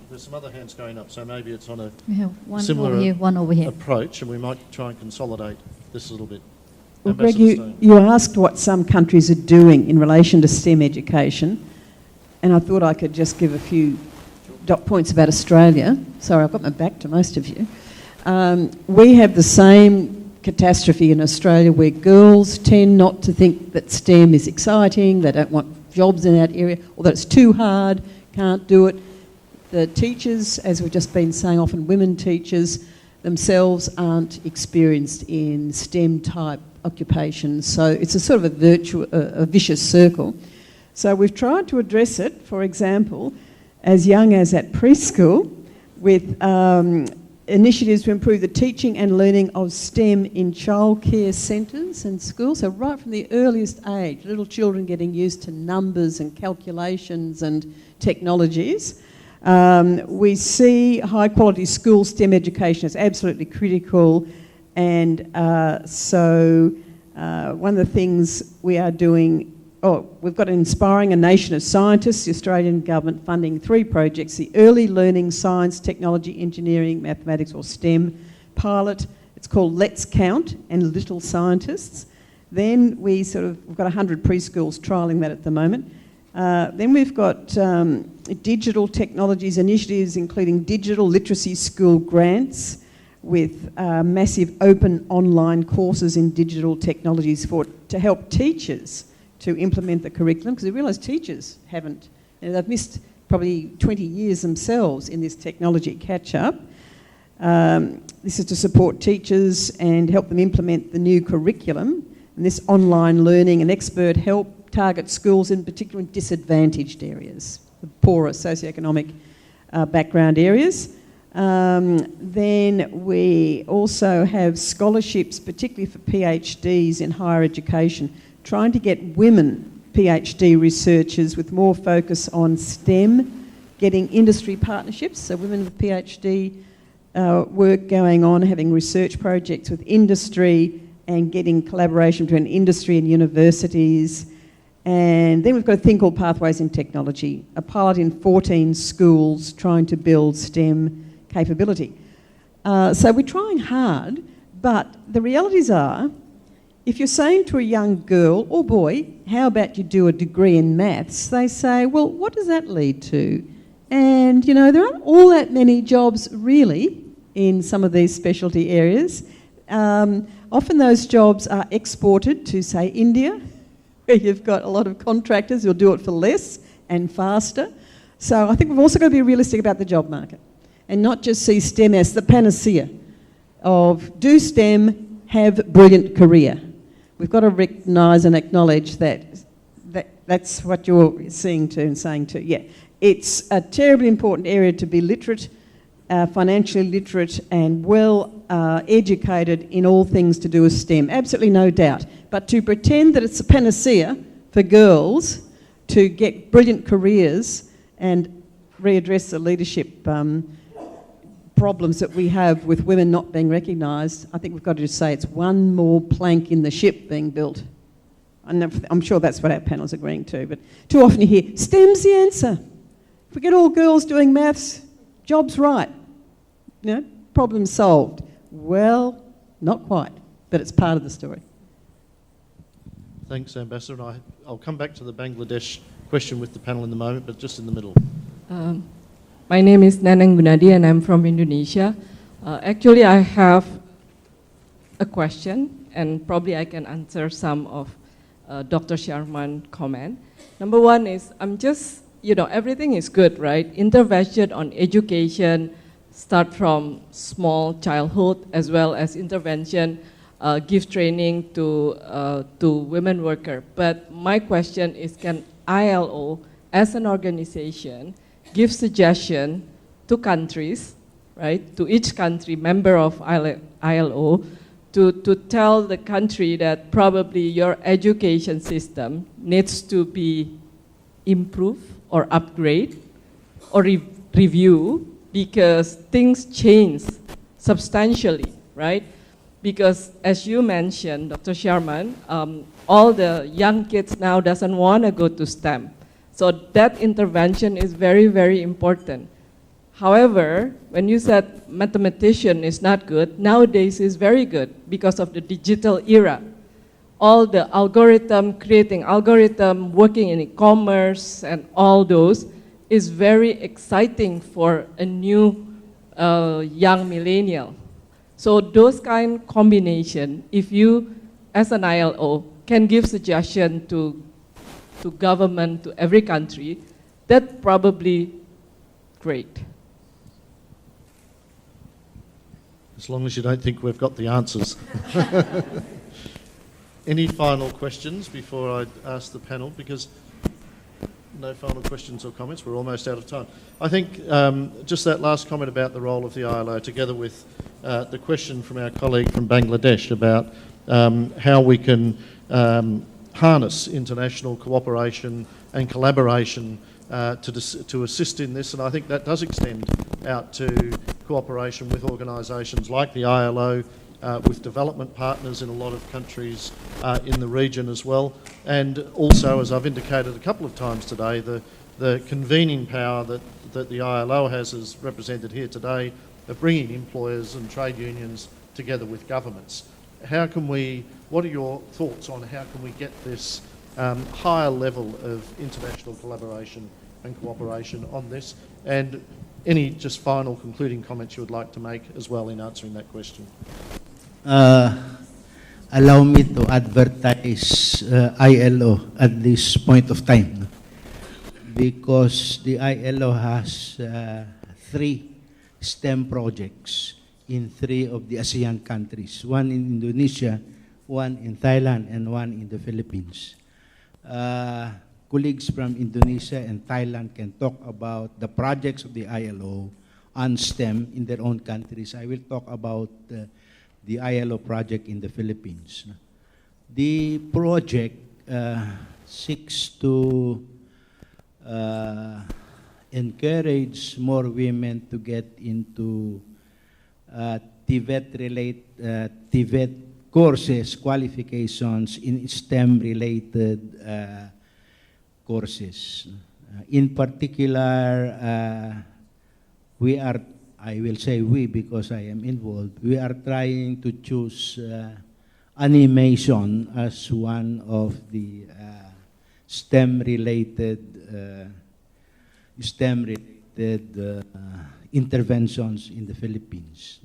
there's some other hands going up, so maybe it's on a similar over here, one over here. approach, and we might try and consolidate this a little bit. Well, Greg, you asked what some countries are doing in relation to STEM education, and I thought I could just give a few dot points about Australia. Sorry, I've got my back to most of you. We have the same catastrophe in Australia where girls tend not to think that STEM is exciting, they don't want jobs in that area, or that it's too hard, can't do it. The teachers, as we've just been saying, often women teachers themselves aren't experienced in STEM type occupations, so it's a sort of a vicious circle. So we've tried to address it, for example, as young as at preschool, with initiatives to improve the teaching and learning of STEM in childcare centres and schools. So right from the earliest age, little children getting used to numbers and calculations and technologies. We see high quality school STEM education as absolutely critical, and so one of the things we are doing, we've got Inspiring a Nation of Scientists, the Australian government funding 3 projects: the Early Learning Science, Technology, Engineering, Mathematics or STEM pilot. It's called Let's Count and Little Scientists. Then we've got 100 preschools trialling that at the moment. Then we've got digital technologies initiatives, including digital literacy school grants with massive open online courses in digital technologies to help teachers to implement the curriculum, because we realise teachers haven't, they've missed probably 20 years themselves in this technology catch-up. This is to support teachers and help them implement the new curriculum, and this online learning and expert help target schools in particular in disadvantaged areas, the poorer socioeconomic background areas. Then we also have scholarships, particularly for PhDs in higher education, trying to get women PhD researchers with more focus on STEM, getting industry partnerships, so women with PhD work going on, having research projects with industry and getting collaboration between industry and universities. And then we've got a thing called Pathways in Technology, a pilot in 14 schools trying to build STEM capability. So we're trying hard, but the realities are, if you're saying to a young girl or boy, how about you do a degree in maths, they say, well, what does that lead to? And, there aren't all that many jobs really in some of these specialty areas. Often those jobs are exported to, say, India, where you've got a lot of contractors who'll do it for less and faster. So I think we've also got to be realistic about the job market and not just see STEM as the panacea of do STEM, have brilliant career. We've got to recognise and acknowledge that's what you're seeing to and saying to. Yeah, it's a terribly important area to be literate, financially literate and well educated in all things to do with STEM, absolutely no doubt. But to pretend that it's a panacea for girls to get brilliant careers and readdress the leadership problems that we have with women not being recognised, I think we've got to just say it's one more plank in the ship being built. I'm sure that's what our panel's agreeing to, but too often you hear, STEM's the answer. If we get all girls doing maths, job's right. You know, problem solved. Well, not quite, but it's part of the story. Thanks, Ambassador. And I'll come back to the Bangladesh question with the panel in the moment, but just in the middle. My name is Nanang Gunadi and I'm from Indonesia. Actually, I have a question and probably I can answer some of Dr. Sharman's comment. Number one is, I'm just, everything is good, right? Intervention on education start from small childhood as well as intervention give training to women workers. But my question is, can ILO as an organization give suggestion to countries, right, to each country, member of ILO, to tell the country that probably your education system needs to be improved or upgrade or review because things change substantially, right? Because as you mentioned, Dr. Sharman, all the young kids now doesn't want to go to STEM. So that intervention is very, very important. However, when you said mathematician is not good, nowadays is very good because of the digital era. All the creating algorithm, working in e-commerce and all those is very exciting for a new young millennial. So those kind of combination, if you, as an ILO, can give suggestion to government, to every country, that's probably great. As long as you don't think we've got the answers. Any final questions before I ask the panel? Because no final questions or comments, we're almost out of time. I think just that last comment about the role of the ILO, together with the question from our colleague from Bangladesh about how we can harness international cooperation and collaboration to assist in this, and I think that does extend out to cooperation with organisations like the ILO, with development partners in a lot of countries in the region as well, and also, as I've indicated a couple of times today, the convening power that the ILO has, as represented here today, of bringing employers and trade unions together with governments. What are your thoughts on how can we get this higher level of international collaboration and cooperation on this? And any just final concluding comments you would like to make as well in answering that question? Allow me to advertise ILO at this point of time, because the ILO has 3 STEM projects in 3 of the ASEAN countries, 1 in Indonesia, 1 in Thailand, and 1 in the Philippines. Colleagues from Indonesia and Thailand can talk about the projects of the ILO on STEM in their own countries. I will talk about the ILO project in the Philippines. The project seeks to encourage more women to get into TVET courses, qualifications in STEM-related courses. In particular, we are, I will say we because I am involved, we are trying to choose animation as one of the STEM-related interventions in the Philippines.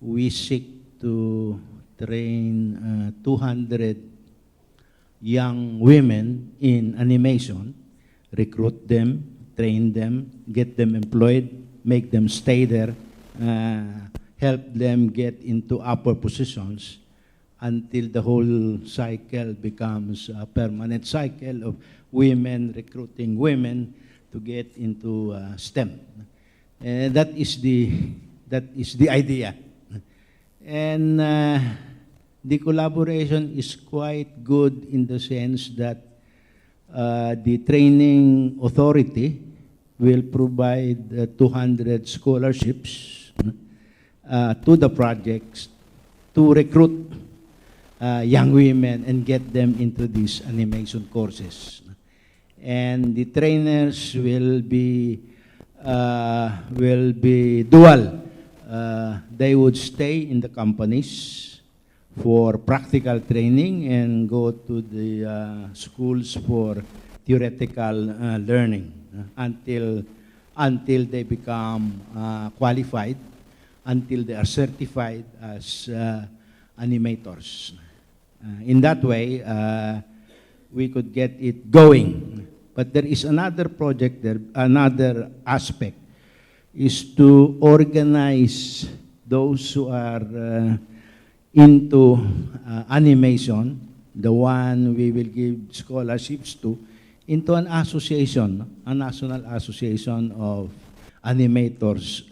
We seek to train 200 young women in animation, recruit them, train them, get them employed, make them stay there, help them get into upper positions until the whole cycle becomes a permanent cycle of women recruiting women to get into STEM. That is the idea. And the collaboration is quite good in the sense that the training authority will provide 200 scholarships to the projects to recruit young women and get them into these animation courses. And the trainers will be dual. They would stay in the companies for practical training and go to the schools for theoretical learning until they become qualified, until they are certified as animators. In that way, we could get it going. But there is another project there, another aspect, is to organize those who are into animation, the one we will give scholarships to, into an association, a national association of animators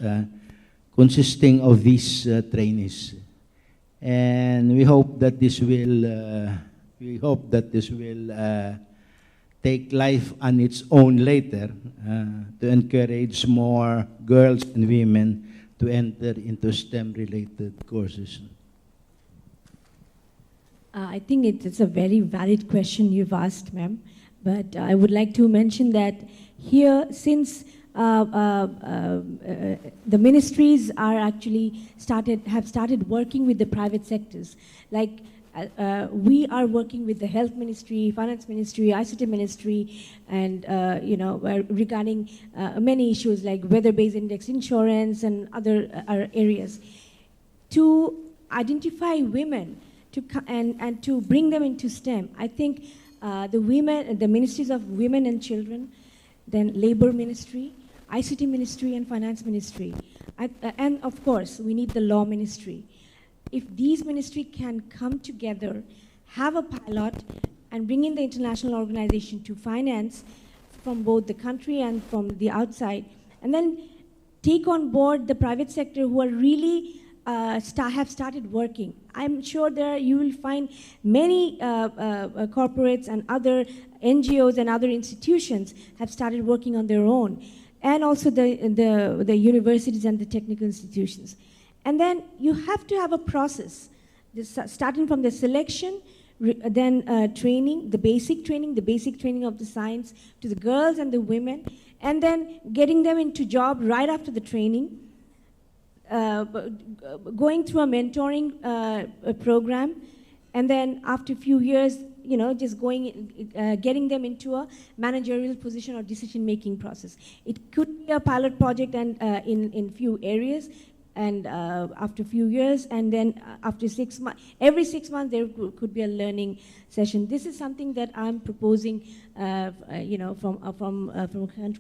consisting of these trainees. And we hope that this will take life on its own later to encourage more girls and women to enter into STEM-related courses. I think it's a very valid question you've asked, ma'am. But I would like to mention that here, since the ministries are actually have started working with the private sectors, like we are working with the health ministry, finance ministry, ICT ministry, and regarding many issues like weather-based index insurance and other areas, to identify women and to bring them into STEM. I think the ministries of women and children, then labor ministry, ICT ministry, and finance ministry, and of course we need the law ministry. If these ministries can come together, have a pilot, and bring in the international organization to finance from both the country and from the outside, and then take on board the private sector who are really have started working. I'm sure you will find many corporates and other NGOs and other institutions have started working on their own, and also the universities and the technical institutions. And then you have to have a process, starting from the selection, then training, the basic training of the science to the girls and the women, and then getting them into job right after the training, going through a mentoring program, and then after a few years, just getting them into a managerial position or decision-making process. It could be a pilot project and in few areas, and after a few years, and then after 6 months, every 6 months there could be a learning session. This is something that I'm proposing, from a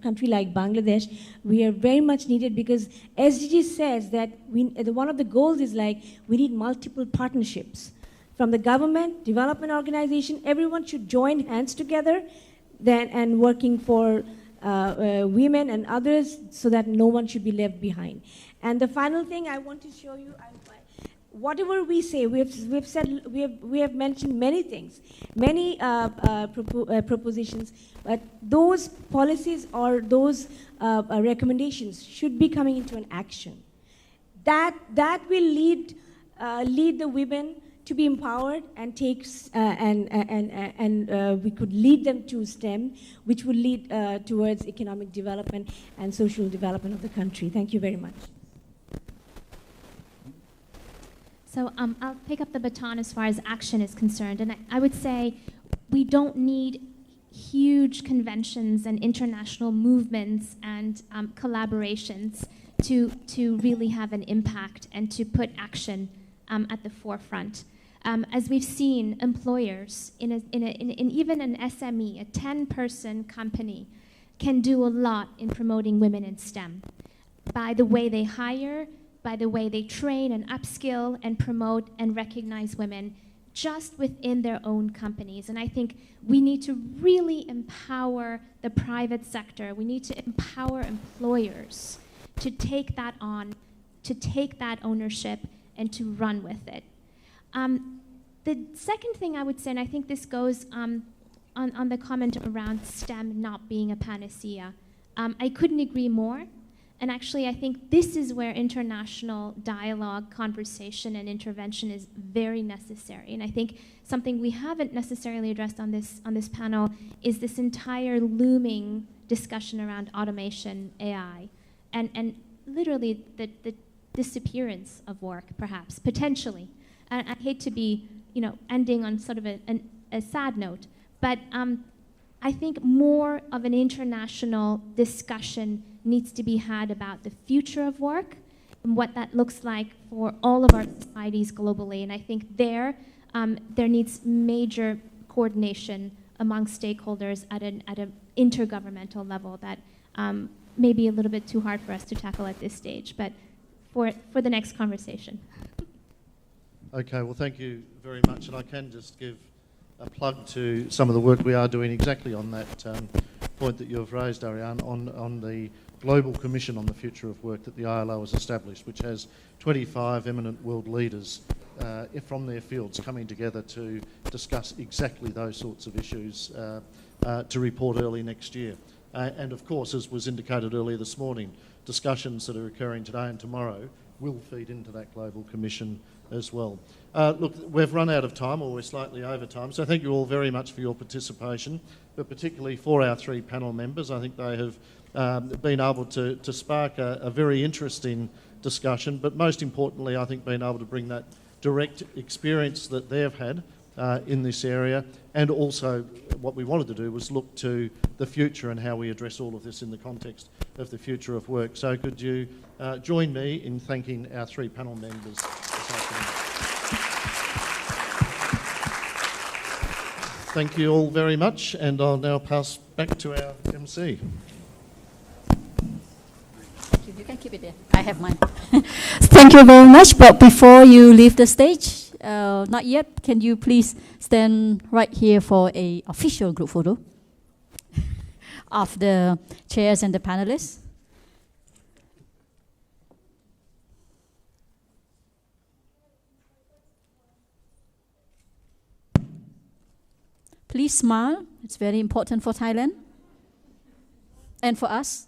country like Bangladesh. We are very much needed because SDG says that one of the goals is like we need multiple partnerships. From the government, development organization, everyone should join hands together and working for women and others so that no one should be left behind. And the final thing I want to show you, whatever we say, we have mentioned many things, many propositions, but those policies or those recommendations should be coming into an action. That will lead the women to be empowered and we could lead them to STEM, which will lead towards economic development and social development of the country. Thank you very much. So I'll pick up the baton as far as action is concerned. And I would say we don't need huge conventions and international movements and collaborations to really have an impact and to put action at the forefront. As we've seen, employers in even an SME, a 10-person company, can do a lot in promoting women in STEM by the way they hire, by the way they train and upskill and promote and recognize women just within their own companies. And I think we need to really empower the private sector. We need to empower employers to take that on, to take that ownership and to run with it. The second thing I would say, and I think this goes on the comment around STEM not being a panacea, I couldn't agree more. And actually, I think this is where international dialogue, conversation, and intervention is very necessary. And I think something we haven't necessarily addressed on this panel is this entire looming discussion around automation, AI, and literally the disappearance of work, perhaps, potentially. And I hate to be, ending on sort of a sad note, but I think more of an international discussion needs to be had about the future of work and what that looks like for all of our societies globally. And I think there needs major coordination among stakeholders at an intergovernmental level that may be a little bit too hard for us to tackle at this stage, but for the next conversation. Okay, well, thank you very much. And I can just give a plug to some of the work we are doing exactly on that point that you've raised, Ariane, on the Global Commission on the Future of Work that the ILO has established, which has 25 eminent world leaders from their fields coming together to discuss exactly those sorts of issues to report early next year. And of course, as was indicated earlier this morning, discussions that are occurring today and tomorrow will feed into that Global Commission as well. Look, we've run out of time, or we're slightly over time, so thank you all very much for your participation, but particularly for our three panel members. I think they have been able to spark a very interesting discussion, but most importantly, I think being able to bring that direct experience that they've had in this area, and also what we wanted to do was look to the future and how we address all of this in the context of the future of work. So could you join me in thanking our three panel members this afternoon. Thank you all very much, and I'll now pass back to our MC. You can keep it there. I have mine. Thank you very much. But before you leave the stage, not yet, can you please stand right here for an official group photo of the chairs and the panelists? Please smile. It's very important for Thailand and for us.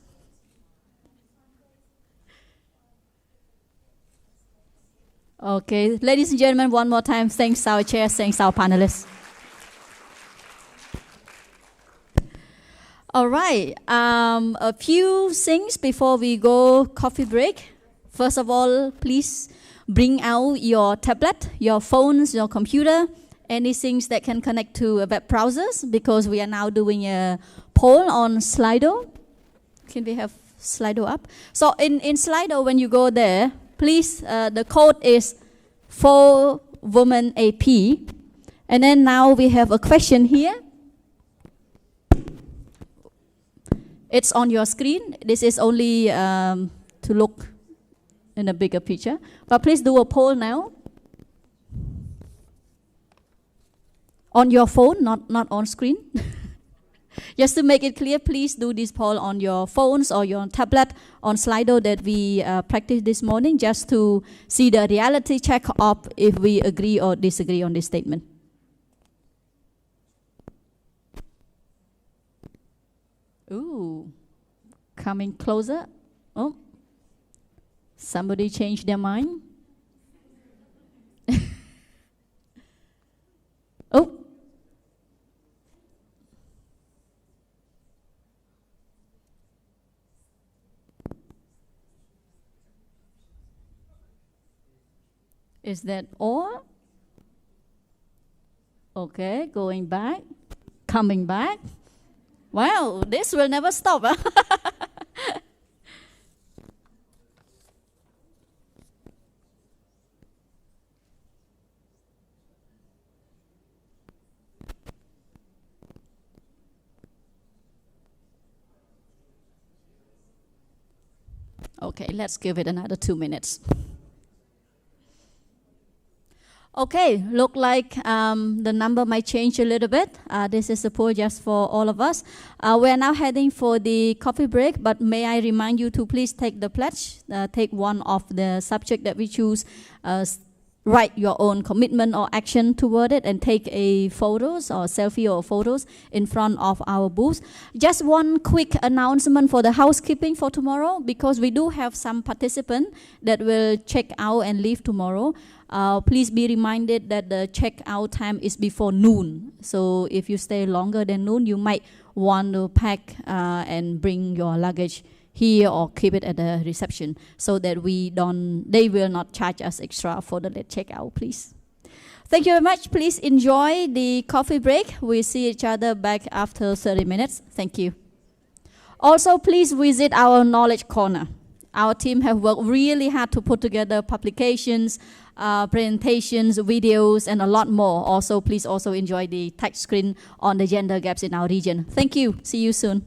Okay, ladies and gentlemen, one more time, thanks our chairs, thanks our panelists. All right, a few things before we go coffee break. First of all, please bring out your tablet, your phones, your computer, anything that can connect to web browsers, because we are now doing a poll on Slido. Can we have Slido up? So in Slido, when you go there, please, the code is 4WomenAP. And then now we have a question here. It's on your screen. This is only to look in a bigger picture. But please do a poll now. On your phone, not on screen. Just to make it clear, please do this poll on your phones or your tablet on Slido that we practiced this morning, just to see the reality check of if we agree or disagree on this statement. Ooh, coming closer. Oh, somebody changed their mind. Oh. Is that all? Okay, going back, coming back. Wow, this will never stop. Huh? Okay, let's give it another 2 minutes. Okay, look like the number might change a little bit. This is a poll just for all of us. We're now heading for the coffee break, but may I remind you to please take the pledge, take one of the subject that we choose write your own commitment or action toward it and take a photos or selfie or photos in front of our booth. Just one quick announcement for the housekeeping for tomorrow, because we do have some participants that will check out and leave tomorrow. Please be reminded that the check-out time is before noon. So if you stay longer than noon, you might want to pack and bring your luggage here or keep it at the reception, so that they will not charge us extra for the late checkout, please. Thank you very much. Please enjoy the coffee break. We'll see each other back after 30 minutes. Thank you. Also, please visit our Knowledge Corner. Our team have worked really hard to put together publications, presentations, videos, and a lot more. Also, please also enjoy the touch screen on the gender gaps in our region. Thank you. See you soon.